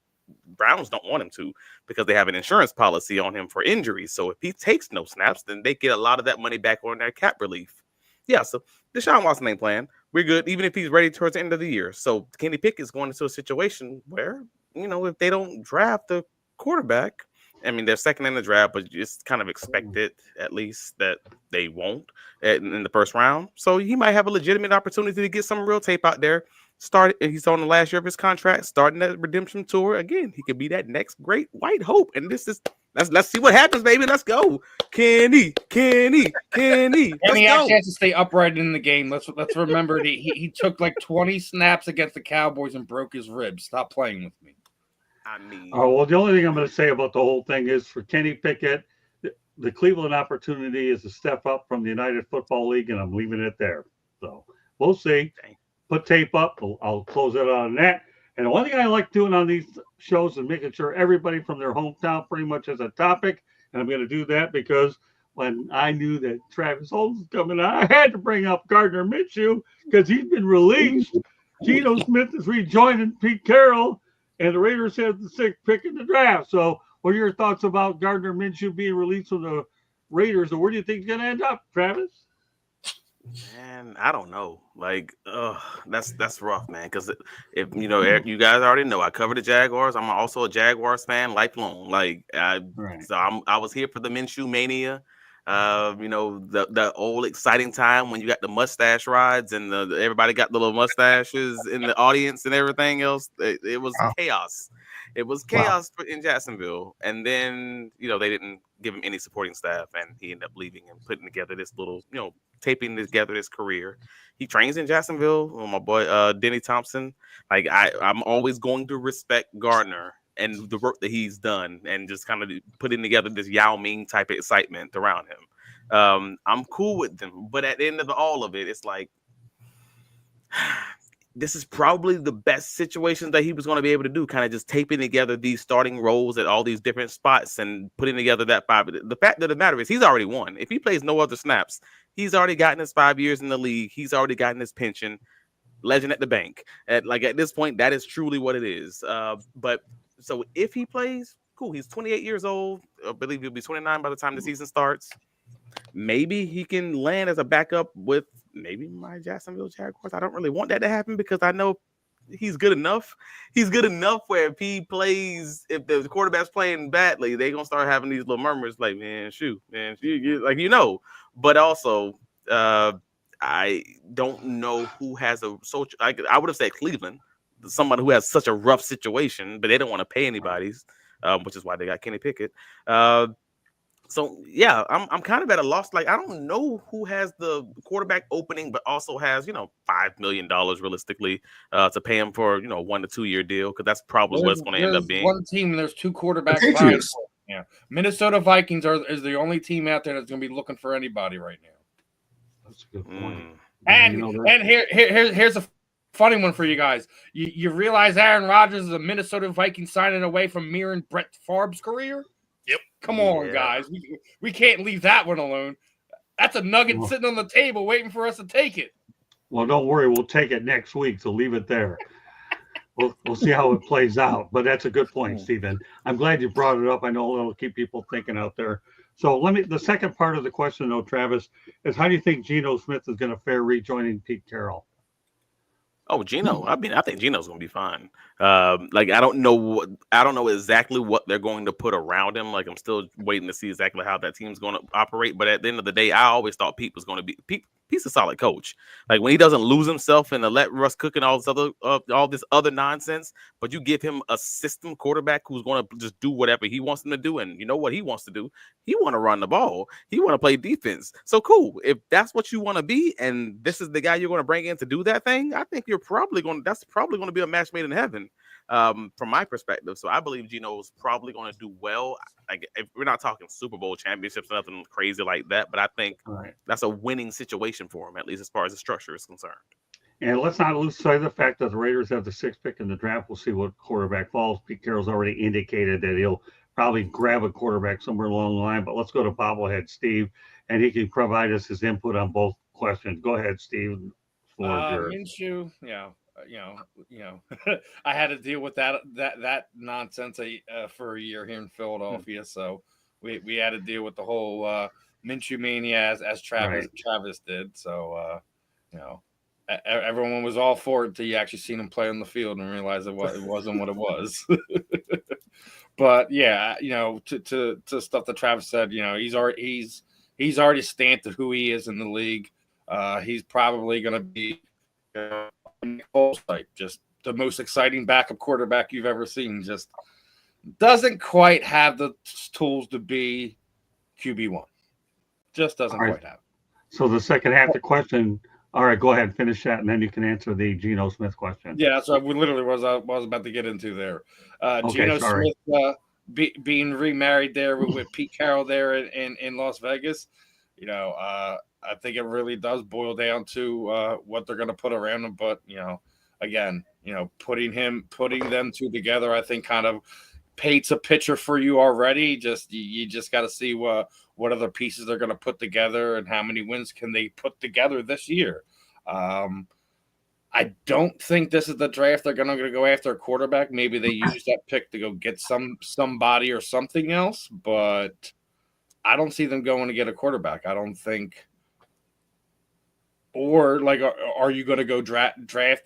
Browns don't want him to, because they have an insurance policy on him for injuries. So if he takes no snaps, then they get a lot of that money back on their cap relief. Yeah, so Deshaun Watson ain't playing. We're good, even if he's ready towards the end of the year. So Kenny Pickett is going into a situation where, you know, if they don't draft the quarterback, I mean, they're second in the draft, but it's kind of expected, at least, that they won't in the first round. So he might have a legitimate opportunity to get some real tape out there. He's on the last year of his contract, starting that redemption tour. Again, he could be that next great white hope. And let's see what happens, baby. Let's go. Kenny. And he actually has to stay upright in the game. Let's remember he took like 20 snaps against the Cowboys and broke his ribs. Stop playing with me. I mean, well, the only thing I'm going to say about the whole thing is for Kenny Pickett, the Cleveland opportunity is a step up from the United Football League, and I'm leaving it there. So we'll see. Put tape up. I'll close it on that. And the one thing I like doing on these shows is making sure everybody from their hometown pretty much has a topic. And I'm going to do that because when I knew that Travis Holmes was coming out, I had to bring up Gardner Minshew because he's been released. Geno Smith is rejoining Pete Carroll, and the Raiders have the 6th pick in the draft. So what are your thoughts about Gardner Minshew being released from the Raiders, and where do you think he's going to end up, Travis? Man, I don't know. Like, that's rough, man. Because if you know, Eric, you guys already know, I cover the Jaguars. I'm also a Jaguars fan, lifelong. Like, Right. so I was here for the Minshew mania. You know, the old exciting time when you got the mustache rides and everybody got the little mustaches in the audience and everything else. It was Wow. chaos. It was Wow. chaos in Jacksonville, and then you know they didn't give him any supporting staff, and he ended up leaving and putting together this little, you know, taping together his career. He trains in Jacksonville. Oh, my boy, Denny Thompson. Like I'm always going to respect Gardner and the work that he's done, and just kind of putting together this Yao Ming type of excitement around him. I'm cool with them, but at the end of all of it, it's like this is probably the best situation that he was going to be able to do, kind of just taping together these starting roles at all these different spots and putting together that 5. The fact of the matter is he's already won. If he plays no other snaps, he's already gotten his 5 years in the league. He's already gotten his pension. Legend at the bank. At this point, that is truly what it is. But so if he plays, cool. He's 28 years old. I believe he'll be 29 by the time the season starts. Maybe he can land as a backup with maybe my Jacksonville Jaguars. I don't really want that to happen because I know he's good enough. He's good enough where if he plays, if the quarterback's playing badly, they're gonna start having these little murmurs like, man, shoot, man, like But also, I don't know who has a social. I would have said Cleveland, someone who has such a rough situation, but they don't want to pay anybody's, which is why they got Kenny Pickett. So yeah, I'm kind of at a loss. Like I don't know who has the quarterback opening, but also has $5 million realistically to pay him for 1 to 2 year deal, because that's probably what it's going to end up being. One team, and there's 2 quarterbacks. Patriots. Yeah, Minnesota Vikings is the only team out there that's going to be looking for anybody right now. That's a good point. And here's a funny one for you guys. You realize Aaron Rodgers is a Minnesota Viking signing away from mirroring Brett Favre's career? Yep. Come on, guys. We can't leave that one alone. That's a nugget sitting on the table waiting for us to take it. Well, don't worry. We'll take it next week, so leave it there. We'll see how it plays out. But that's a good point, Stephen. I'm glad you brought it up. I know it'll keep people thinking out there. So the second part of the question, though, Travis, is how do you think Geno Smith is going to fare rejoining Pete Carroll? Oh, Geno. I think Geno's going to be fine. Like I don't know exactly what they're going to put around him. Like I'm still waiting to see exactly how that team's going to operate. But at the end of the day, I always thought Pete was going to be Pete's a solid coach. Like when he doesn't lose himself and let Russ cook and all this other nonsense, but you give him a system quarterback who's going to just do whatever he wants him to do, and you know what he wants to do? He want to run the ball. He want to play defense. So cool. If that's what you want to be, and this is the guy you're going to bring in to do that thing, I think that's probably going to be a match made in heaven. From my perspective. So I believe Geno is probably going to do well. Like if we're not talking Super Bowl championships, nothing crazy like that, but I think that's a winning situation for him, at least as far as the structure is concerned. And let's not lose sight of the fact that the Raiders have the 6th pick in the draft. We'll see what quarterback falls. Pete Carroll's already indicated that he'll probably grab a quarterback somewhere along the line. But let's go to bobblehead Steve, and he can provide us his input on both questions. Go ahead, Steve. Minshew, I had to deal with that nonsense for a year here in Philadelphia. So we had to deal with the whole Minshew mania as Travis did. So everyone was all for it until you actually seen him play on the field and realized it wasn't what it was. But yeah, to stuff that Travis said, he's already stamped at who he is in the league. He's probably going to be just the most exciting backup quarterback you've ever seen. Just doesn't quite have the tools to be QB1. Just doesn't quite have it. So the second half of the question. All right, go ahead, finish that, and then you can answer the Geno Smith question. Yeah, that's what I was about to get into there. Geno Smith being remarried there with Pete Carroll there in Las Vegas. I think it really does boil down to what they're going to put around him. But, again, putting them two together, I think kind of paints a picture for you already. You just got to see what other pieces they're going to put together and how many wins can they put together this year. I don't think this is the draft they're going to go after a quarterback. Maybe they use that pick to go get somebody or something else, but I don't see them going to get a quarterback. I don't think Or like, are you going to go draft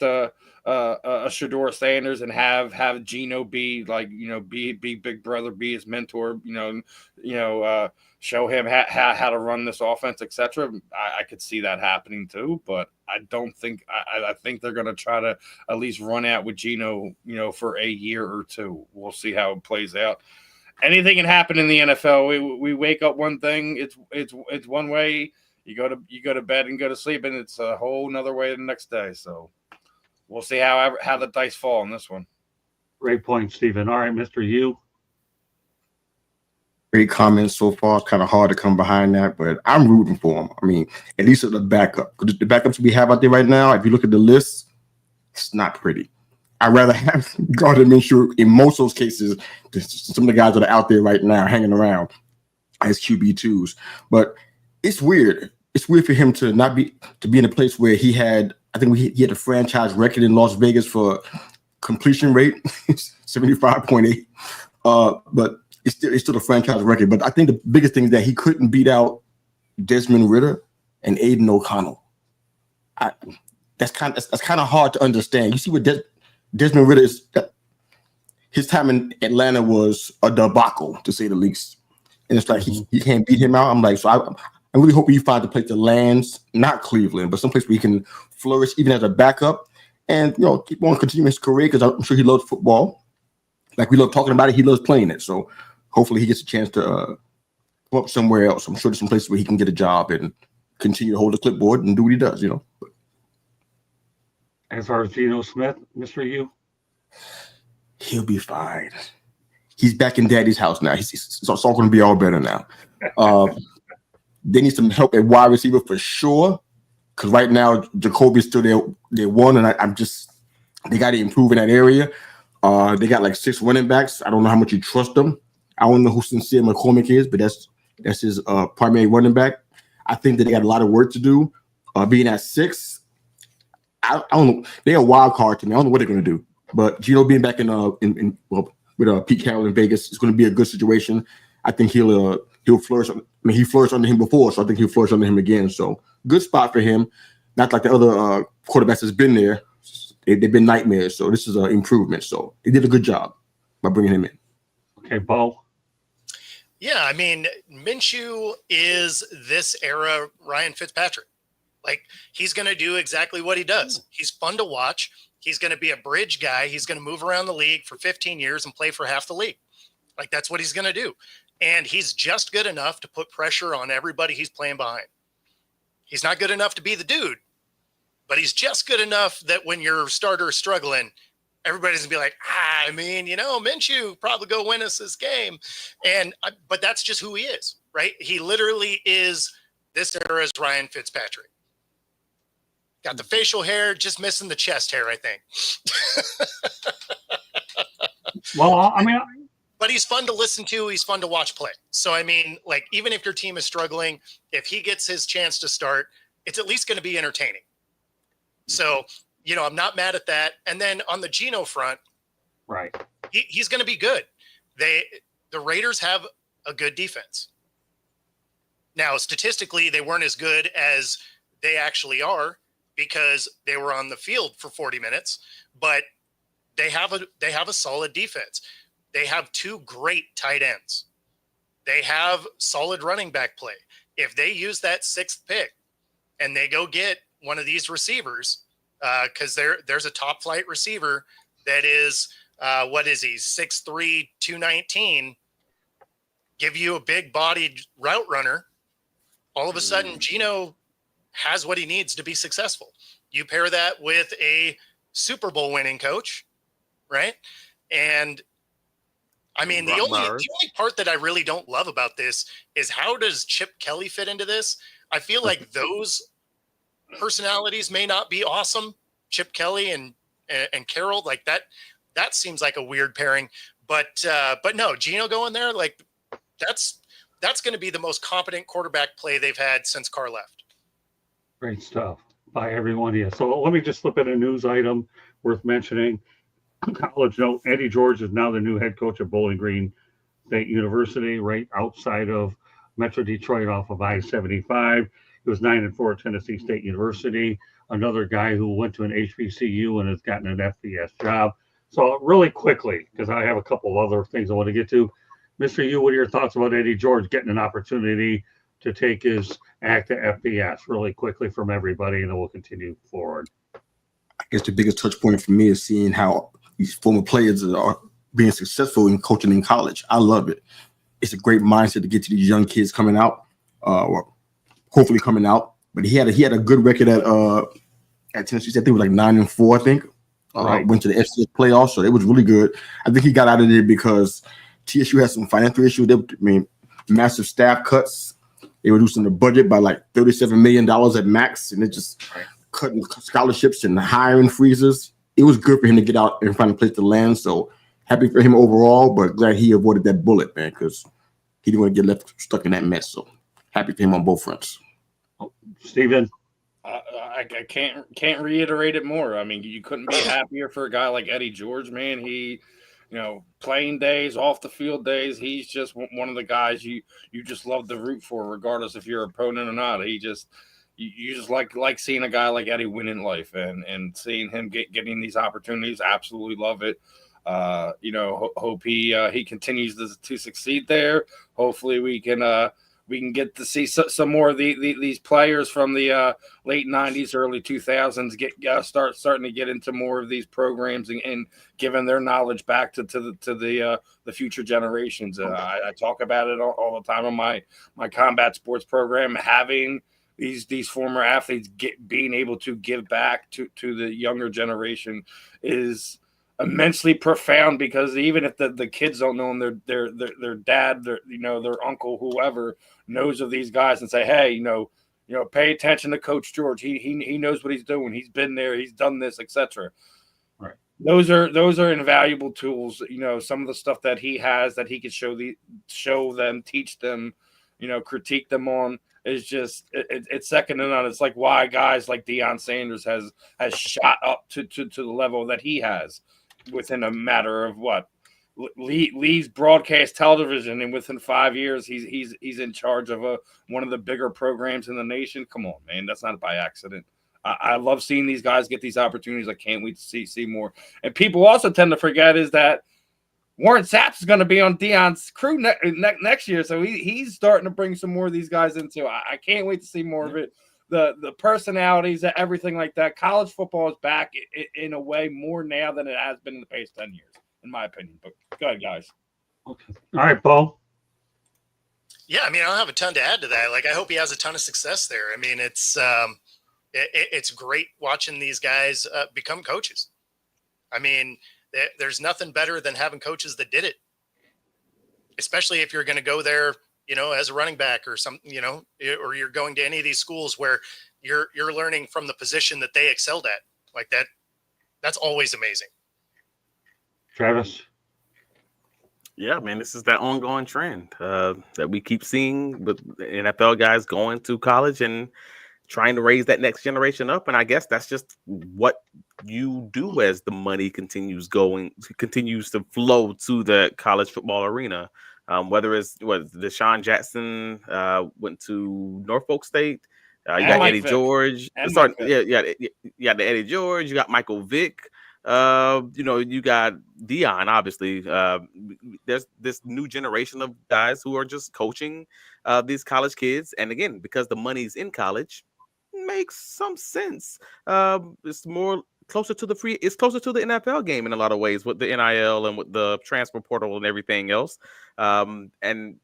a Shedeur Sanders and have Geno be like, be big brother, be his mentor, show him how to run this offense, etc. I could see that happening too, but I don't think I think they're going to try to at least run out with Geno, for a year or two. We'll see how it plays out. Anything can happen in the NFL. We wake up one thing, it's one way. You go to bed and go to sleep, and it's a whole nother way the next day. So we'll see how the dice fall on this one. Great point, Stephen. All right, Mr. Yu. Great comments so far. It's kind of hard to come behind that, but I'm rooting for him. I mean, at least at the backup. The backups we have out there right now, if you look at the list, it's not pretty. I'd rather have Gardner Minshew in most of those cases than some of the guys that are out there right now hanging around as QB2s. But it's weird. It's weird for him to be in a place where he had a franchise record in Las Vegas for completion rate, 75.8. But it's still a franchise record. But I think the biggest thing is that he couldn't beat out Desmond Ridder and Aiden O'Connell. That's kind of hard to understand. You see what Desmond Ridder is. His time in Atlanta was a debacle, to say the least. And it's like he can't beat him out. I'm like, so I really hope he finds a place that lands, not Cleveland, but someplace where he can flourish even as a backup and, keep on continuing his career, because I'm sure he loves football. Like we love talking about it, he loves playing it. So hopefully he gets a chance to go up somewhere else. I'm sure there's some places where he can get a job and continue to hold the clipboard and do what he does, As far as Geno Smith, Mr. Yu? He'll be fine. He's back in Daddy's house now. It's all going to be all better now. They need some help at wide receiver for sure, because right now Jacoby's still there one, and they got to improve in that area. They got like 6 running backs. I don't know how much you trust them. I don't know who Sincere McCormick is, but that's his primary running back. I think that they got a lot of work to do. Being at 6, I don't know. They're a wild card to me. I don't know what they're going to do. But Geno being back with Pete Carroll in Vegas is going to be a good situation. I think he'll flourish. I mean, he flourished under him before, so I think he'll flourish under him again. So good spot for him. Not like the other quarterbacks that's been there. They've been nightmares. So this is an improvement. So they did a good job by bringing him in. Okay, Bo. Yeah, I mean, Minshew is this era Ryan Fitzpatrick. Like, he's going to do exactly what he does. He's fun to watch. He's going to be a bridge guy. He's going to move around the league for 15 years and play for half the league. Like, that's what he's going to do. And he's just good enough to put pressure on everybody he's playing behind. He's not good enough to be the dude, but he's just good enough that when your starter is struggling, everybody's going to be like, Minshew probably go win us this game. But that's just who he is, right? He literally is this era's Ryan Fitzpatrick. Got the facial hair, just missing the chest hair, I think. Well, I mean, but he's fun to listen to. He's fun to watch play. So, I mean, like, even if your team is struggling, if he gets his chance to start, it's at least going to be entertaining. So, I'm not mad at that. And then on the Geno front, right, he's going to be good. The Raiders have a good defense. Now, statistically, they weren't as good as they actually are because they were on the field for 40 minutes, but they have a solid defense. They have 2 great tight ends. They have solid running back play. If they use that 6th pick and they go get one of these receivers, because there's a top flight receiver that is, what is he, 6'3", 219, give you a big bodied route runner. All of a sudden, Geno has what he needs to be successful. You pair that with a Super Bowl winning coach, right? And I mean, the only part that I really don't love about this is how does Chip Kelly fit into this? I feel like those personalities may not be awesome. Chip Kelly and Carroll, like that seems like a weird pairing. But no, Geno going there, like that's going to be the most competent quarterback play they've had since Carr left. Great stuff by everyone here. So let me just slip in a news item worth mentioning. College note, Eddie George is now the new head coach at Bowling Green State University, right outside of Metro Detroit off of I-75. He was 9-4 at Tennessee State University. Another guy who went to an HBCU and has gotten an FBS job. So really quickly, because I have a couple other things I want to get to. Mr. Yu, what are your thoughts about Eddie George getting an opportunity to take his act to FBS really quickly from everybody, and then we'll continue forward? I guess the biggest touch point for me is seeing how these former players are being successful in coaching in college. I love it. It's a great mindset to get to these young kids coming out, or hopefully coming out. But he had a good record at Tennessee. I think it was like 9-4. I think Right. Went to the FCS playoffs, so it was really good. I think he got out of there because TSU had some financial issues. Massive staff cuts. They were reducing the budget by like $37 million at max, and it just cutting scholarships and hiring freezes. It was good for him to get out and find a place to land. So happy for him overall, but glad he avoided that bullet, man, because he didn't want to get left stuck in that mess. So happy for him on both fronts. Steven? I can't reiterate it more. I mean, you couldn't be happier for a guy like Eddie George, man. He, playing days, off the field days, he's just one of the guys you just love to root for, regardless if you're an opponent or not. He just you just like seeing a guy like Eddie win in life, and seeing him getting these opportunities. Absolutely love it. Hope he continues to succeed there. Hopefully we can get to see some more of these players from the late 90s, early 2000s starting to get into more of these programs and giving their knowledge back to the future generations. I talk about it all the time on my combat sports program, having these former athletes being able to give back to the younger generation is immensely profound, because even if the kids don't know them, their dad, their uncle, whoever knows of these guys and say, hey, pay attention to Coach George. He knows what he's doing. He's been there. He's done this, etc. Right. Those are invaluable tools. Some of the stuff that he has that he can show them, teach them, critique them on is just it's second to none. It's like why guys like Deion Sanders has shot up to the level that he has within a matter of what leaves broadcast television, and within 5 years he's in charge of one of the bigger programs in the nation. Come on, man, that's not by accident. I love seeing these guys get these opportunities. I can't wait to see more. And people also tend to forget is that Warren Sapp is going to be on Deion's crew next year, so he's starting to bring some more of these guys into. I can't wait to see more of it. The personalities, everything like that. College football is back in a way more now than it has been in the past 10 years, in my opinion. But go ahead, guys. Okay. All right, Paul. Yeah, I mean, I don't have a ton to add to that. Like, I hope he has a ton of success there. I mean, it's great watching these guys become coaches. I mean, there's nothing better than having coaches that did it, especially if you're going to go there, as a running back or something, or you're going to any of these schools where you're learning from the position that they excelled at, like that. That's always amazing. Travis? Yeah, man, this is that ongoing trend that we keep seeing with the NFL guys going to college and trying to raise that next generation up. And I guess that's just what you do as the money continues to flow to the college football arena. Whether it's Deshaun Jackson went to Norfolk State, you got Eddie George. Sorry, yeah, the Eddie George. You got Michael Vick. You got Deion. Obviously, there's this new generation of guys who are just coaching these college kids. And again, because the money's in college, makes some sense. It's closer to the NFL game in a lot of ways with the NIL and with the transfer portal and everything else. And a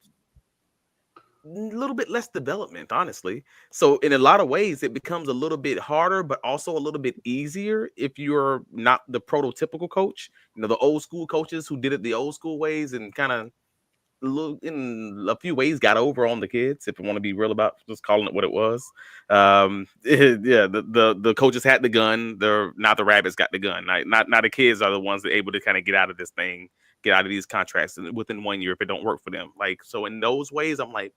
little bit less development, honestly. So in a lot of ways, it becomes a little bit harder, but also a little bit easier if you're not the prototypical coach. The old school coaches who did it the old school ways and kind of in a few ways got over on the kids, if you want to be real about just calling it what it was. The coaches had the gun. Now the rabbits got the gun. Not the kids are the ones that are able to kind of get out of this thing, get out of these contracts within 1 year if it don't work for them. Like, so in those ways, I'm like,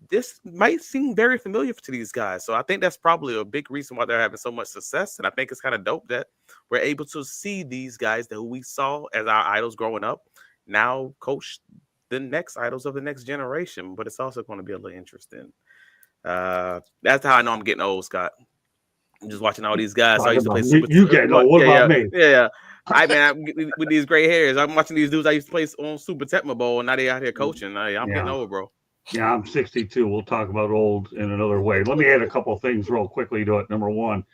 this might seem very familiar to these guys. So I think that's probably a big reason why they're having so much success. And I think it's kind of dope that we're able to see these guys that we saw as our idols growing up now coach the next idols of the next generation. But it's also going to be a little interesting That's how I know I'm getting old, Scott. I'm just watching all these guys. So I used to play you getting old. What about me? Yeah. With these gray hairs, I'm watching these dudes I used to play on Super Tecmo Bowl, and now they out here coaching. I'm getting old, bro. Yeah, I'm 62. We'll talk about old in another way. Let me add a couple of things real quickly to it. Number one,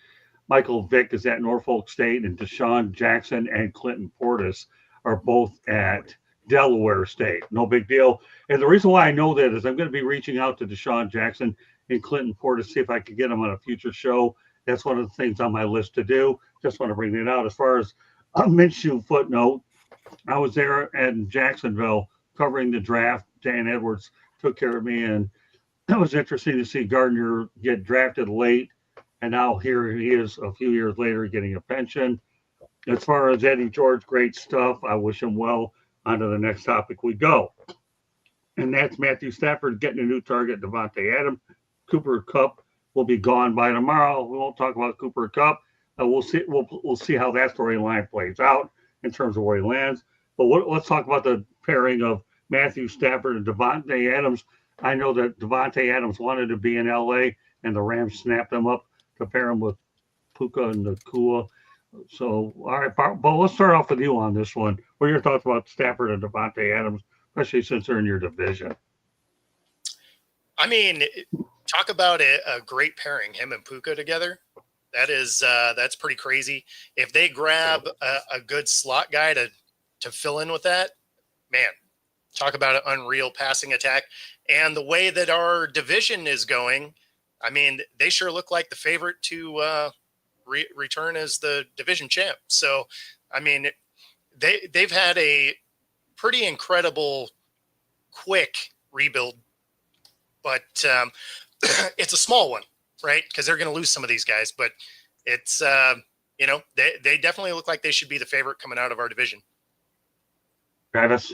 Michael Vick is at Norfolk State, and Deshaun Jackson and Clinton Portis are both at Delaware State. No big deal. And the reason why I know that is I'm going to be reaching out to Deshaun Jackson and Clinton Portis, see if I can get them on a future show. That's one of the things on my list to do. Just want to bring that out. As far as a Minshew footnote, I was there in Jacksonville covering the draft. Dan Edwards took care of me, and it was interesting to see Gardner get drafted late, and now here he is a few years later getting a pension. As far as Eddie George, great stuff. I wish him well. On to the next topic we go. And that's Matthew Stafford getting a new target, Devontae Adams. Cooper Kupp will be gone by tomorrow. We won't talk about Cooper Kupp. We'll see how that storyline plays out in terms of where he lands. But let's talk about the pairing of Matthew Stafford and Devontae Adams. I know that Devontae Adams wanted to be in LA, and the Rams snapped him up to pair him with Puka and Nakua. So, all right, but let's start off with you on this one. What are your thoughts about Stafford and Devontae Adams, especially since they're in your division? I mean, talk about a great pairing, him and Puka together. That's pretty crazy. If they grab a good slot guy to fill in with that, man, talk about an unreal passing attack. And the way that our division is going, I mean, they sure look like the favorite to return as the division champ. So, I mean, they've had a pretty incredible, quick rebuild, but it's a small one, right? Because they're going to lose some of these guys, but it's they definitely look like they should be the favorite coming out of our division. Travis?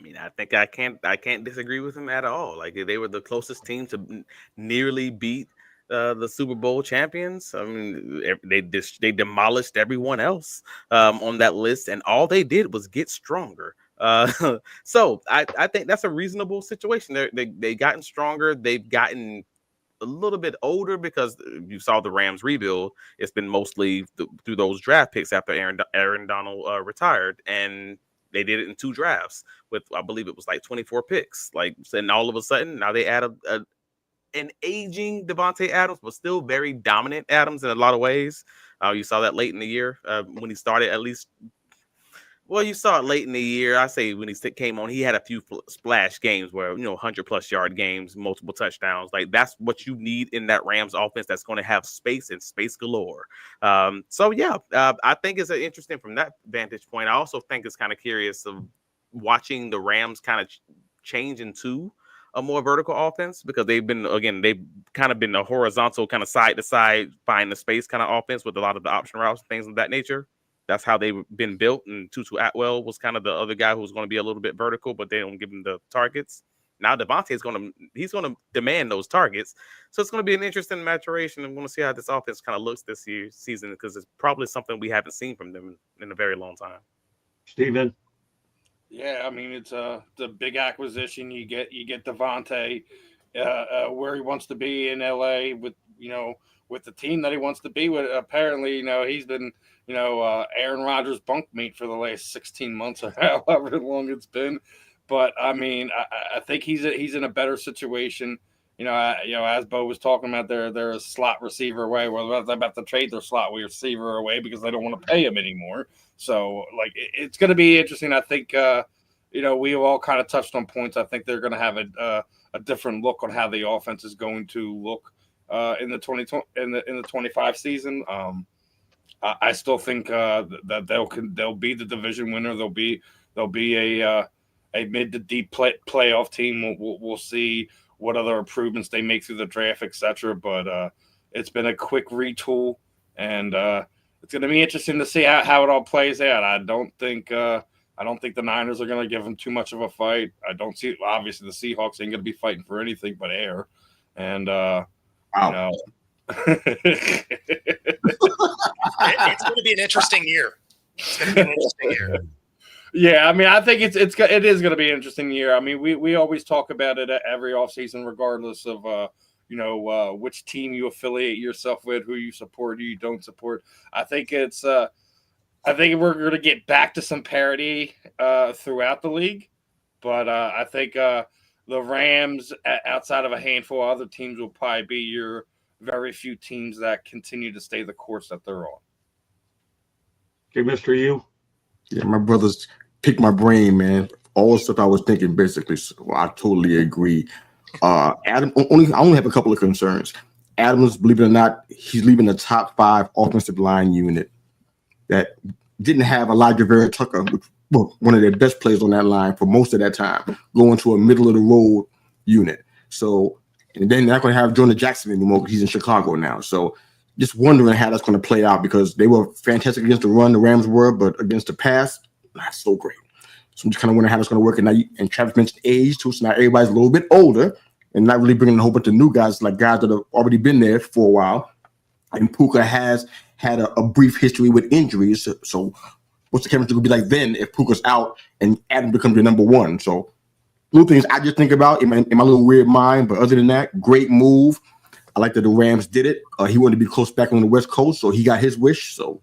I mean, I think I can't disagree with him at all. Like, they were the closest team to nearly beat the Super Bowl champions. I mean, they demolished everyone else on that list, and all they did was get stronger. So I think that's a reasonable situation. They gotten stronger. They've gotten a little bit older because you saw the Rams rebuild. It's been mostly through those draft picks after Aaron Donald retired, and they did it in 2 drafts with, I believe it was like 24 picks. Like, and all of a sudden now they add an aging Devontae Adams, but still very dominant Adams in a lot of ways. You saw that late in the year when he started, at least. Well, you saw it late in the year. I say when he came on, he had a few splash games where, 100+ yard games, multiple touchdowns. Like, that's what you need in that Rams offense that's going to have space and space galore. So, yeah, I think it's interesting from that vantage point. I also think it's kind of curious of watching the Rams kind of change into a more vertical offense, because they've kind of been a horizontal kind of side to side, find the space kind of offense with a lot of the option routes, things of that nature. That's how they've been built. And Tutu Atwell was kind of the other guy who was going to be a little bit vertical, but they don't give him the targets. Now Devontae is going to demand those targets. So it's going to be an interesting maturation. I'm going to see how this offense kind of looks this season, because it's probably something we haven't seen from them in a very long time. Steven? Yeah, I mean, it's the big acquisition. You get Devontae where he wants to be in LA with the team that he wants to be with. Apparently, he's been Aaron Rodgers' bunkmate for the last 16 months or however long it's been. But I mean, I think he's in a better situation. As Bo was talking about, they're a slot receiver away. Well, they're about to trade their slot receiver away because they don't want to pay him anymore. So, like, it's going to be interesting. I think, we all kind of touched on points. I think they're going to have a different look on how the offense is going to look in the 2025 season. I still think that they'll be the division winner. They'll be a mid to deep playoff team. We'll see what other improvements they make through the draft, etc. But it's been a quick retool, and it's going to be interesting to see how it all plays out. I don't think the Niners are going to give them too much of a fight. I don't see, obviously, the Seahawks ain't going to be fighting for anything but air. And wow. It's going to be an interesting year. It's going to be an interesting year. Yeah, I mean, I think it is going to be an interesting year. I mean, we always talk about it every offseason, regardless of which team you affiliate yourself with, who you support, who you don't support. I think I think we're going to get back to some parity throughout the league, but I think the Rams, outside of a handful of other teams, will probably be your very few teams that continue to stay the course that they're on. Okay, Mr. U. Yeah, my brothers picked my brain, man. All the stuff I was thinking, basically. So I totally agree. Adam, I only have a couple of concerns. Adams, believe it or not, he's leaving the top 5 offensive line unit that didn't have Elijah Vera Tucker, one of their best players on that line for most of that time, going to a middle of the road unit. So, and then they're not going to have Jonah Jackson anymore because he's in Chicago now. So, just wondering how that's going to play out because they were fantastic against the run, the Rams were, but against the pass, not so great. So I'm just kind of wondering how that's going to work. And Travis mentioned age too, so now everybody's a little bit older and not really bringing a whole bunch of new guys, like guys that have already been there for a while. And Puka has had a brief history with injuries. So what's the chemistry going to be like then if Puka's out and Adam becomes your number 1? So little things I just think about in my little weird mind. But other than that, great move. I like that the Rams did it. He wanted to be close back on the West Coast, so he got his wish. So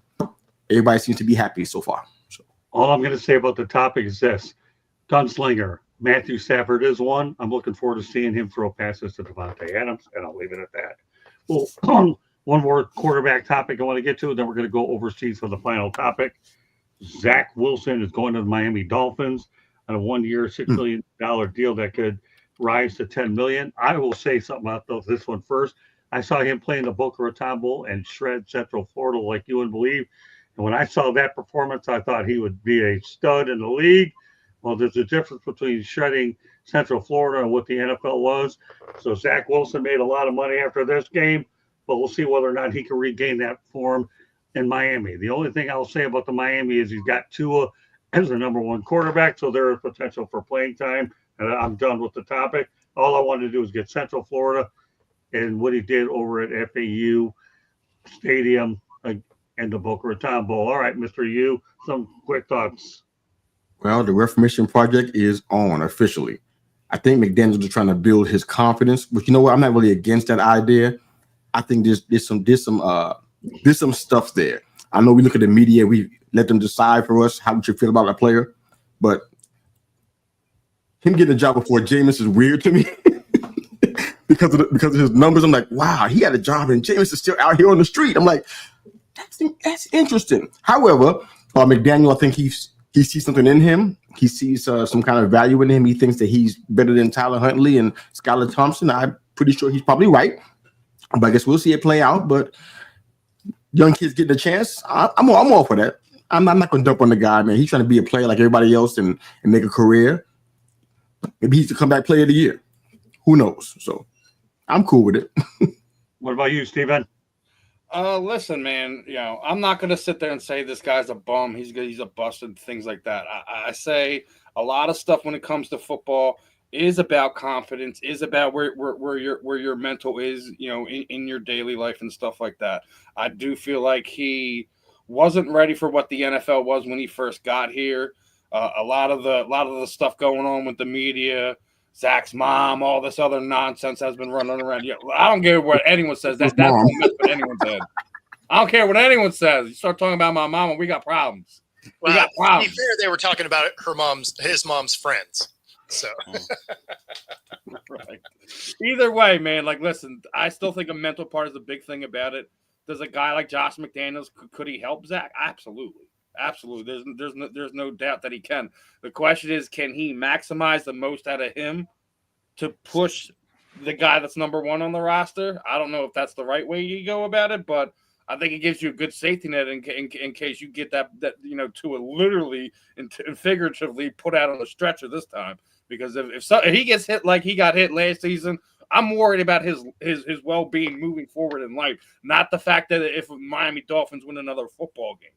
everybody seems to be happy so far. So All I'm going to say about the topic is this. Gunslinger, Matthew Stafford is one. I'm looking forward to seeing him throw passes to Devontae Adams, and I'll leave it at that. Well, one more quarterback topic I want to get to, then we're going to go overseas for the final topic. Zach Wilson is going to the Miami Dolphins on a 1-year, $6 million deal that could rise to $10 million. I will say something about this one first. I saw him play in the Boca Raton Bowl and shred Central Florida like you wouldn't believe. And when I saw that performance, I thought he would be a stud in the league. Well, there's a difference between shredding Central Florida and what the NFL was. So Zach Wilson made a lot of money after this game, but we'll see whether or not he can regain that form in Miami. The only thing I'll say about the Miami is he's got Tua as the number 1 quarterback, so there is potential for playing time. And I'm done with the topic. All I wanted to do is get Central Florida and what he did over at FAU Stadium and the Boca Raton Bowl. All right, Mr. U, some quick thoughts. Well, the Reformation Project is on officially. I think McDaniels is trying to build his confidence, but you know what? I'm not really against that idea. I think there's some stuff there. I know we look at the media, we let them decide for us how we should feel about a player, but him getting a job before Jameis is weird to me because of his numbers. I'm like, wow, he had a job and Jameis is still out here on the street. I'm like, that's interesting. However, McDaniel, I think he sees something in him. He sees some kind of value in him. He thinks that he's better than Tyler Huntley and Skylar Thompson. I'm pretty sure he's probably right, but I guess we'll see it play out. But young kids getting a chance, I'm all for that. I'm not going to dump on the guy, man. He's trying to be a player like everybody else and make a career. Maybe he's the comeback player of the year. Who knows? So I'm cool with it. What about you, Steven? Listen, man, I'm not going to sit there and say this guy's a bum. He's a bust and things like that. I say a lot of stuff when it comes to football is about confidence, is about where your mental is, in your daily life and stuff like that. I do feel like he wasn't ready for what the NFL was when he first got here. A lot of the stuff going on with the media, Zach's mom, all this other nonsense has been running around. Yeah, I don't care what anyone says. That's what anyone said. I don't care what anyone says. You start talking about my mom, and we got problems. Well, we got problems. To be fair, they were talking about his mom's friends. So, right. Either way, man. Like, listen, I still think a mental part is a big thing about it. Does a guy like Josh McDaniels could he help Zach? Absolutely. There's no doubt that he can. The question is, can he maximize the most out of him to push the guy that's number 1 on the roster? I don't know if that's the right way you go about it, but I think it gives you a good safety net in case you get that Tua literally and figuratively put out on the stretcher this time. Because if he gets hit like he got hit last season, I'm worried about his well-being moving forward in life, not the fact that if Miami Dolphins win another football game.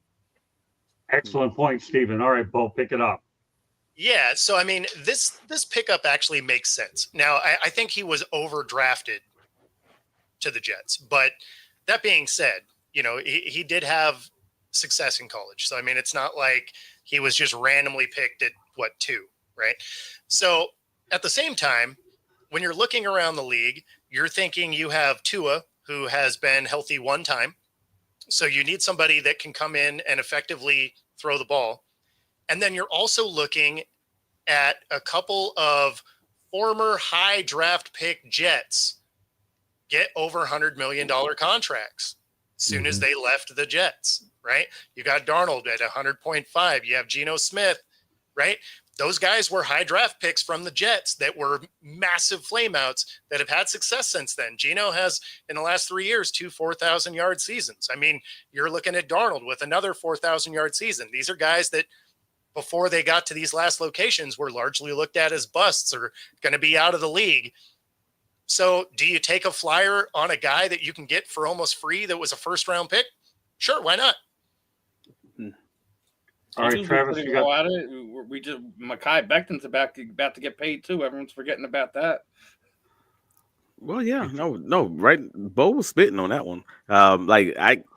Excellent point, Stephen. All right, Bo, pick it up. Yeah, so I mean, this pickup actually makes sense. Now, I think he was overdrafted to the Jets, but that being said, he did have success in college. So I mean, it's not like he was just randomly picked at 2, right? So at the same time, when you're looking around the league, you're thinking you have Tua, who has been healthy one time. So you need somebody that can come in and effectively throw the ball. And then you're also looking at a couple of former high draft pick Jets get over $100 million contracts as soon as they left the Jets, right? You got Darnold at 100.5. You have Geno Smith, right? Those guys were high draft picks from the Jets that were massive flameouts that have had success since then. Geno has, in the last 3 years, 2 4,000-yard seasons. I mean, you're looking at Darnold with another 4,000-yard season. These are guys that, before they got to these last locations, were largely looked at as busts or going to be out of the league. So do you take a flyer on a guy that you can get for almost free that was a first-round pick? Sure, why not? All right, Travis, you got it. We just Mekhi Becton's about to get paid too. Everyone's forgetting about that. Well, yeah, no, right. Bo was spitting on that one.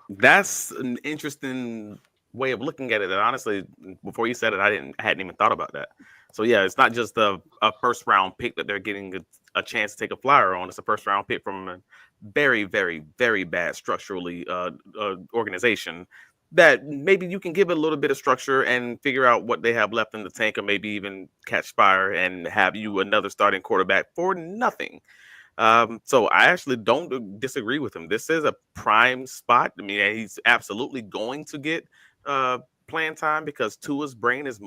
That's an interesting way of looking at it. And honestly, before you said it, I hadn't even thought about that. So yeah, it's not just a first round pick that they're getting a chance to take a flyer on. It's a first round pick from a very, very, very bad structurally organization that maybe you can give it a little bit of structure and figure out what they have left in the tank, or maybe even catch fire and have you another starting quarterback for nothing. So I actually don't disagree with him. This is a prime spot. I mean, he's absolutely going to get playing time because Tua's brain is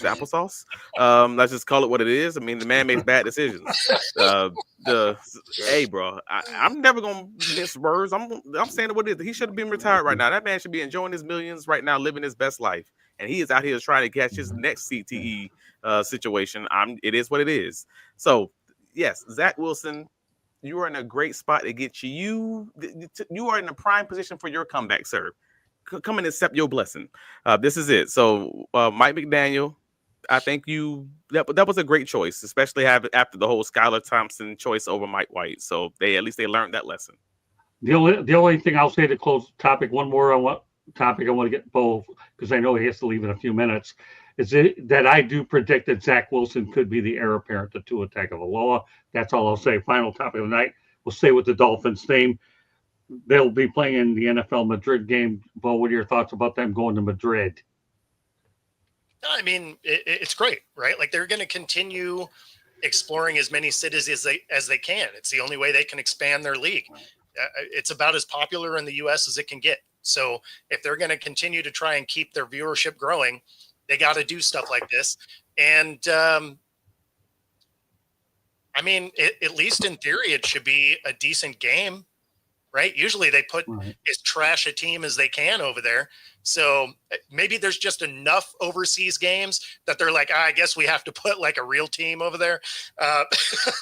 applesauce. Let's just call it what it is. I mean, the man makes bad decisions. Hey, bro, I'm never gonna miss words. I'm saying what it is. He should have been retired right now. That man should be enjoying his millions right now, living his best life, and he is out here trying to catch his next CTE situation. It is what it is. So yes, Zach Wilson, you are in a great spot to get you. You are in a prime position for your comeback, sir. Come and accept your blessing. This is it. So Mike McDaniel, I think that was a great choice, especially after the whole Skylar Thompson choice over Mike White. So they learned that lesson. the only thing I'll say to close the topic, one more on what topic I want to get both, because I know he has to leave in a few minutes, is that I do predict that Zach Wilson could be the heir apparent to Tua Tagovailoa. That's all I'll say. Final topic of the night. We'll stay with the Dolphins theme. They'll be playing in the NFL Madrid game. Bo, what are your thoughts about them going to Madrid? I mean, it's great, right? Like, they're going to continue exploring as many cities as they can. It's the only way they can expand their league. It's about as popular in the U.S. as it can get. So if they're going to continue to try and keep their viewership growing, they got to do stuff like this. And I mean, at least in theory, it should be a decent game, right? Usually they put as trash a team as they can over there. So maybe there's just enough overseas games that they're like, I guess we have to put like a real team over there.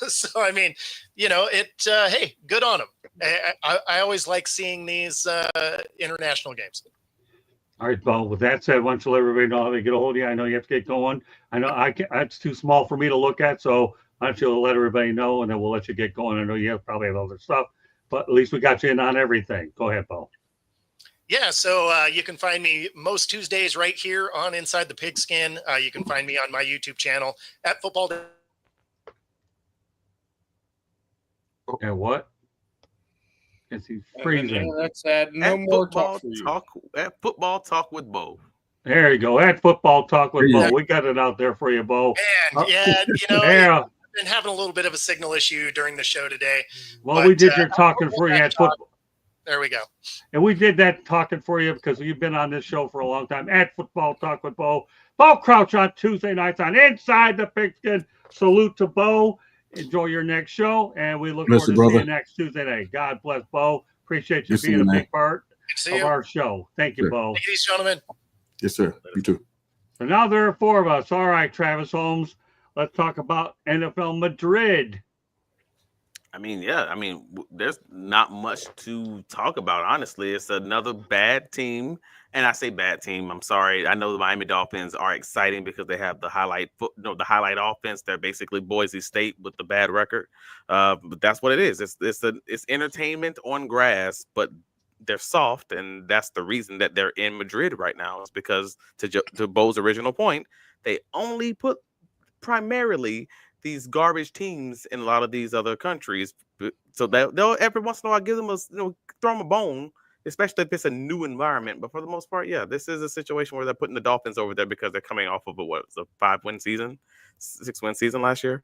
So, I mean, hey, good on them. I always like seeing these international games. All right, Bo, with that said, why don't you let everybody know how they get a hold of you? I know you have to get going. I know it's too small for me to look at, so why don't you let everybody know, and then we'll let you get going. I know you probably have other stuff, but at least we got you in on everything. Go ahead, Bo. Yeah, so you can find me most Tuesdays right here on Inside the Pigskin. You can find me on my YouTube channel at Football. And what? Is he freezing? That's sad. No At more Football Talk with Bo. There you go. At Football Talk with Bo. We got it out there for you, Bo. And yeah. I've been having a little bit of a signal issue during the show today. Well, we did your talking for you at Football. There we go. And we did that talking for you because you've been on this show for a long time. At Football Talk with Bo. Bo Crouch on Tuesday nights on Inside the Pigskin. Salute to Bo. Enjoy your next show, and we look forward to seeing you next Tuesday night. God bless, Bo. Appreciate you being a big part of our show. Thank you, Bo. Take it easy, gentlemen. Yes, sir. You too. So now there are four of us. All right, Travis Holmes. Let's talk about NFL Madrid. I mean, there's not much to talk about, honestly. It's another bad team. And I say bad team. I'm sorry. I know the Miami Dolphins are exciting because they have the highlight offense. They're basically Boise State with the bad record. But that's what it is. It's entertainment on grass, but they're soft, and that's the reason that they're in Madrid right now. Is because to Bo's original point, they only put primarily these garbage teams in a lot of these other countries, so that they'll every once in a while give them throw them a bone, especially if it's a new environment. But for the most part, yeah, this is a situation where they're putting the Dolphins over there because they're coming off of a 5-win season, 6-win season last year.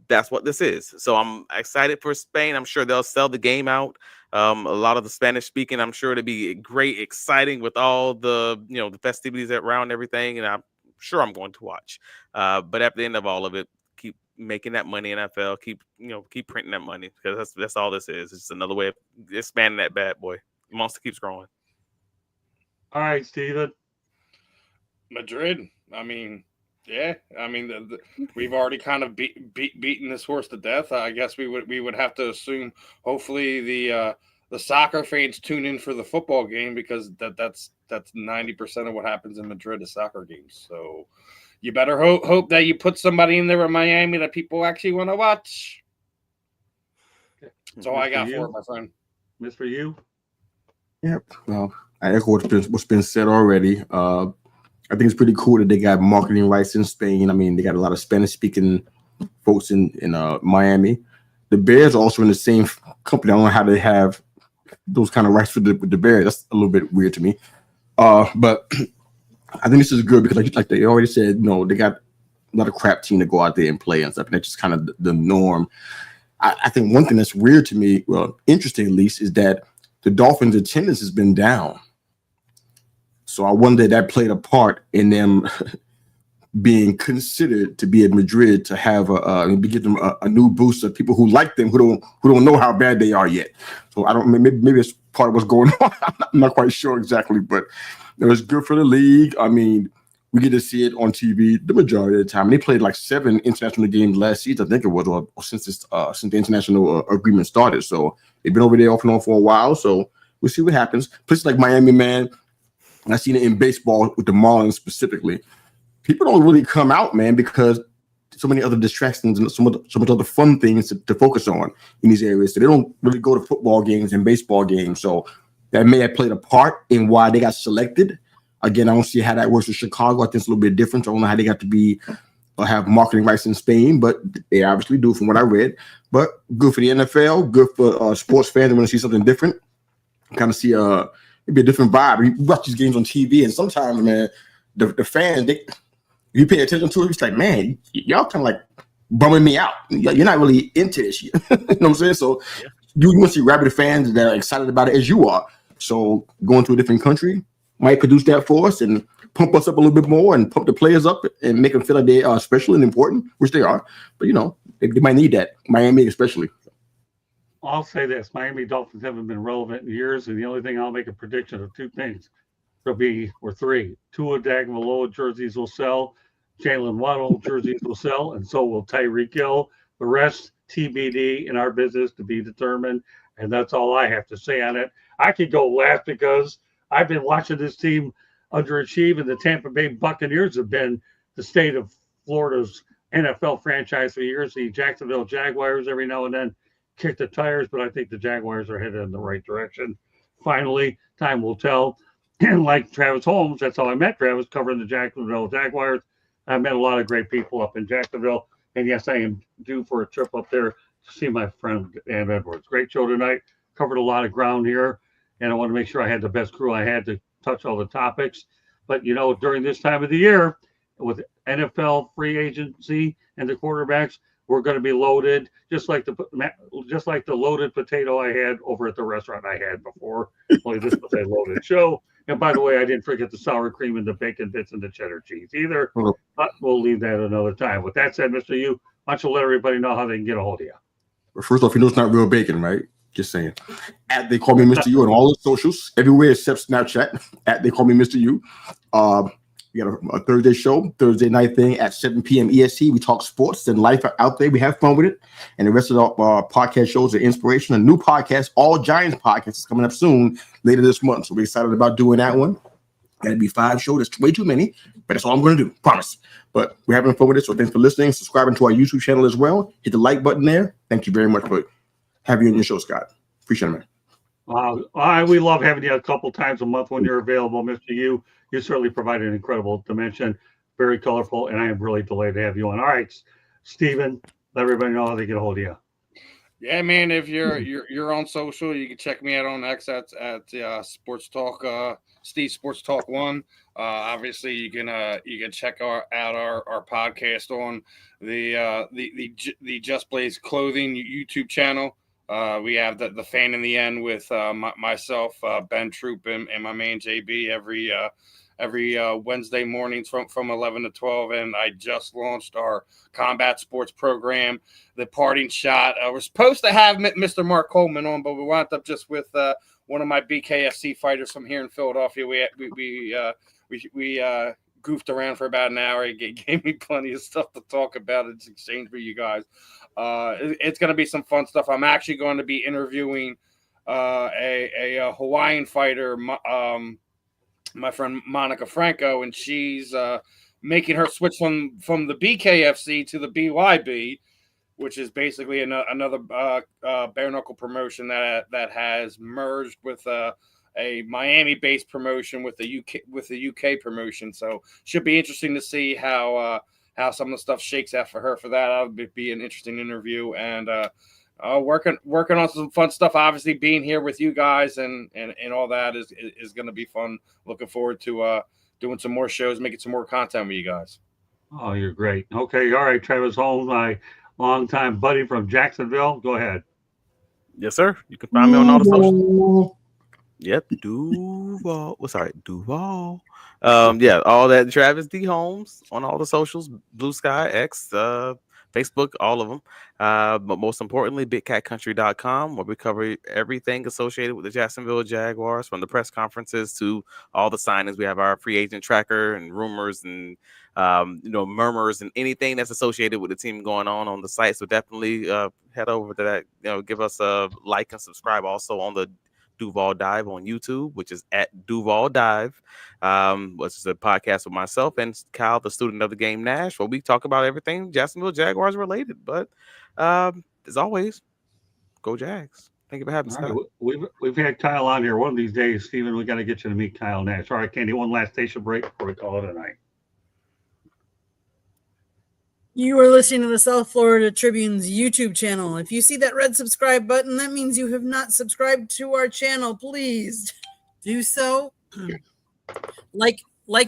That's what this is. So I'm excited for Spain. I'm sure they'll sell the game out. A lot of the Spanish speaking, I'm sure it'll be great, exciting with all the the festivities around everything, and I'm sure I'm going to watch. But at the end of all of it, keep making that money, NFL. Keep printing that money, because that's all this is. It's just another way of expanding that bad boy. The monster keeps growing. All right, Steven. Madrid. I mean, yeah. I mean, we've already kind of beaten this horse to death. I guess we would have to assume. Hopefully, the soccer fans tune in for the football game, because that's 90% of what happens in Madrid is soccer games. So you better hope that you put somebody in there in Miami that people actually want to watch. That's all I got for it, my friend. Miss for you. Yep. Well, I echo what's been said already. I think it's pretty cool that they got marketing rights in Spain. I mean, they got a lot of Spanish-speaking folks in Miami. The Bears are also in the same company. I don't know how they have those kind of rights with the Bears. That's a little bit weird to me. But I think this is good because, like they already said, they got a lot of crap team to go out there and play and stuff. And that's just kind of the norm. I think one thing that's weird to me, well, interesting at least, is that the Dolphins' attendance has been down. So I wonder if that played a part in them being considered to be at Madrid to have give them a new boost of people who like them, who don't know how bad they are yet. So I don't, maybe it's part of what's going on. I'm not quite sure exactly, but it was good for the league. I mean, we get to see it on TV the majority of the time. And they played like 7 international games last season, I think it was, or since the international agreement started. So they've been over there off and on for a while. So we'll see what happens. Places like Miami, man. And I've seen it in baseball with the Marlins specifically. People don't really come out, man, because so many other distractions and so much other fun things to focus on in these areas. So they don't really go to football games and baseball games. So that may have played a part in why they got selected. Again, I don't see how that works with Chicago. I think it's a little bit different. I don't know how they got to be or have marketing rights in Spain, but they obviously do from what I read. But good for the NFL, good for sports fans who want to see something different. Kind of see maybe a different vibe. You watch these games on TV, and sometimes, man, the fans, you pay attention to it, it's like, man, y'all kind of like bumming me out. You're not really into this. You know what I'm saying? So you want to see rabid fans that are excited about it as you are. So going to a different country might produce that for us and pump us up a little bit more and pump the players up and make them feel like they are special and important, which they are. But, they might need that, Miami especially. I'll say this. Miami Dolphins haven't been relevant in years, and the only thing I'll make a prediction of 2 things. There'll be, or 3. Tua Tagovailoa jerseys will sell. Jalen Waddle jerseys will sell, and so will Tyreek Hill. The rest, TBD, in our business to be determined, and that's all I have to say on it. I could go last because I've been watching this team underachieve, and the Tampa Bay Buccaneers have been the state of Florida's NFL franchise for years. The Jacksonville Jaguars every now and then kick the tires, but I think the Jaguars are headed in the right direction. Finally, time will tell. And like Travis Holmes, that's how I met Travis, covering the Jacksonville Jaguars. I met a lot of great people up in Jacksonville. And yes, I am due for a trip up there to see my friend Dan Edwards. Great show tonight. Covered a lot of ground here. And I want to make sure I had the best crew I had to touch all the topics. But, during this time of the year, with NFL free agency and the quarterbacks, we're going to be loaded, just like the loaded potato I had over at the restaurant I had before. Only this was a loaded show. And by the way, I didn't forget the sour cream and the bacon bits and the cheddar cheese either. But we'll leave that another time. With that said, Mr. U, why don't you let everybody know how they can get a hold of you? Well, first off, it's not real bacon, right? Just saying. They call me Mr. U on all the socials, everywhere except Snapchat. They call me Mr. U. We got a Thursday show, Thursday night thing at 7 p.m. EST. We talk sports and life out there. We have fun with it. And the rest of our podcast shows are inspiration. A new podcast, All Giants podcast, is coming up soon, later this month. So we're excited about doing that one. That'd be 5 shows. That's way too many, but that's all I'm going to do. Promise. But we're having fun with it. So thanks for listening. Subscribing to our YouTube channel as well. Hit the like button there. Thank you very much for having you on your show, Scott. Appreciate it, man. We love having you a couple times a month when you're available, Mr. You. You certainly provide an incredible dimension, very colorful, and I am really delighted to have you on. All right, Stephen, let everybody know how they get a hold of you. Yeah, man. If you're on social, you can check me out on X at Sports Talk, Steve Sports Talk 1. Obviously, you can check out our podcast on the Just Blaze Clothing YouTube channel. We have the Fan in the End with myself, Ben Troop, and my man JB every Wednesday mornings from 11 to 12. And I just launched our combat sports program, The Parting Shot. We're supposed to have Mr. Mark Coleman on, but we wound up just with one of my BKFC fighters from here in Philadelphia. We goofed around for about an hour. He gave me plenty of stuff to talk about in exchange for you guys. It's going to be some fun stuff. I'm actually going to be interviewing a Hawaiian fighter, my friend Monica Franco, and she's making her switch from the BKFC to the BYB, which is basically another bare knuckle promotion that has merged with a Miami-based promotion with the UK promotion. So should be interesting to see how some of the stuff shakes out for her. For that, that would be an interesting interview, and working on some fun stuff. Obviously, being here with you guys and all that is going to be fun. Looking forward to doing some more shows, making some more content with you guys. Oh, you're great. Okay, all right, Travis Holmes, my longtime buddy from Jacksonville. Go ahead. Yes, sir. You can find me on all the socials. Yep, Duval. Duval. Yeah, all that. Travis D. Holmes on all the socials, Blue Sky, X, Facebook, all of them. But most importantly, BigCatCountry.com, where we cover everything associated with the Jacksonville Jaguars, from the press conferences to all the signings. We have our free agent tracker and rumors and murmurs and anything that's associated with the team going on the site. So definitely head over to that. Give us a like and subscribe. Also on the Duval Dive on YouTube, which is at Duval Dive, which is a podcast with myself and Kyle, the student of the game Nash, where we talk about everything Jacksonville Jaguars related. But as always, go Jags. Thank you for having me, Scott. We've had Kyle on here. One of these days, Stephen, we got to get you to meet Kyle Nash. All right, Candy, one last station break before we call it a night. You are listening to the South Florida Tribune's YouTube channel. If you see that red subscribe button, that means you have not subscribed to our channel. Please do so. Like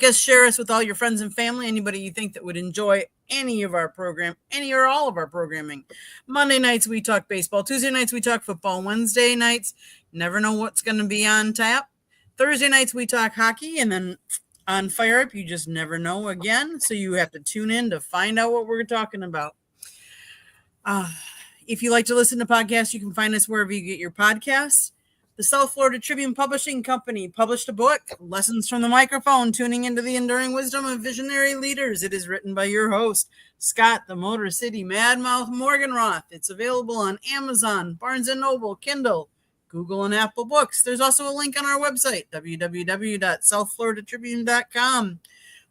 us, share us with all your friends and family, anybody you think that would enjoy any of our program, any or all of our programming. Monday nights, we talk baseball. Tuesday nights, we talk football. Wednesday nights, never know what's going to be on tap. Thursday nights, we talk hockey, and then on Fire Up, you just never know again, so you have to tune in to find out what we're talking about. If you like to listen to podcasts, you can find us wherever you get your podcasts. The South Florida Tribune Publishing Company published a book, Lessons from the Microphone, Tuning into the Enduring Wisdom of Visionary Leaders. It is written by your host, Scott, the Motor City Madmouth Morganroth. It's available on Amazon, Barnes & Noble, Kindle, Google, and Apple Books. There's also a link on our website, www.southfloridatribune.com,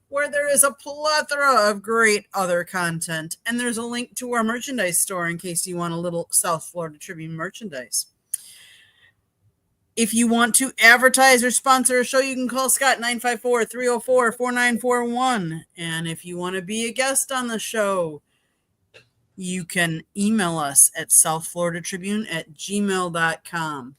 where there is a plethora of great other content. And there's a link to our merchandise store in case you want a little South Florida Tribune merchandise. If you want to advertise or sponsor a show, you can call Scott 954-304-4941. And if you want to be a guest on the show, you can email us at southfloridatribune@gmail.com.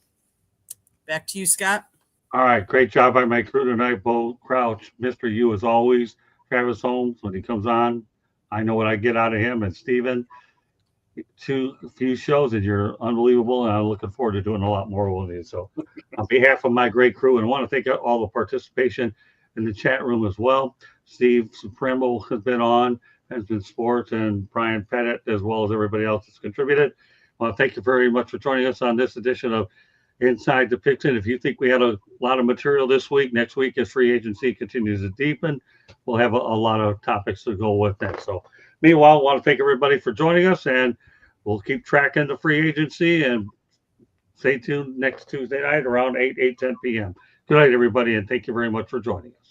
Back to you, Scott. All right. Great job by my crew tonight. Bo Crouch, Mr. U, as always. Travis Holmes, when he comes on, I know what I get out of him. And Steven, a few shows, and you're unbelievable. And I'm looking forward to doing a lot more with you. So on behalf of my great crew, and I want to thank all the participation in the chat room as well. Steve Supremo has been on, has been sports, and Brian Pettit, as well as everybody else that's contributed. I want to thank you very much for joining us on this edition of Inside the Pigskin. If you think we had a lot of material this week, next week as free agency continues to deepen, we'll have a lot of topics to go with that. So meanwhile, I want to thank everybody for joining us, and we'll keep tracking the free agency, and stay tuned next Tuesday night around 8:10 p.m. Good night, everybody, and thank you very much for joining us.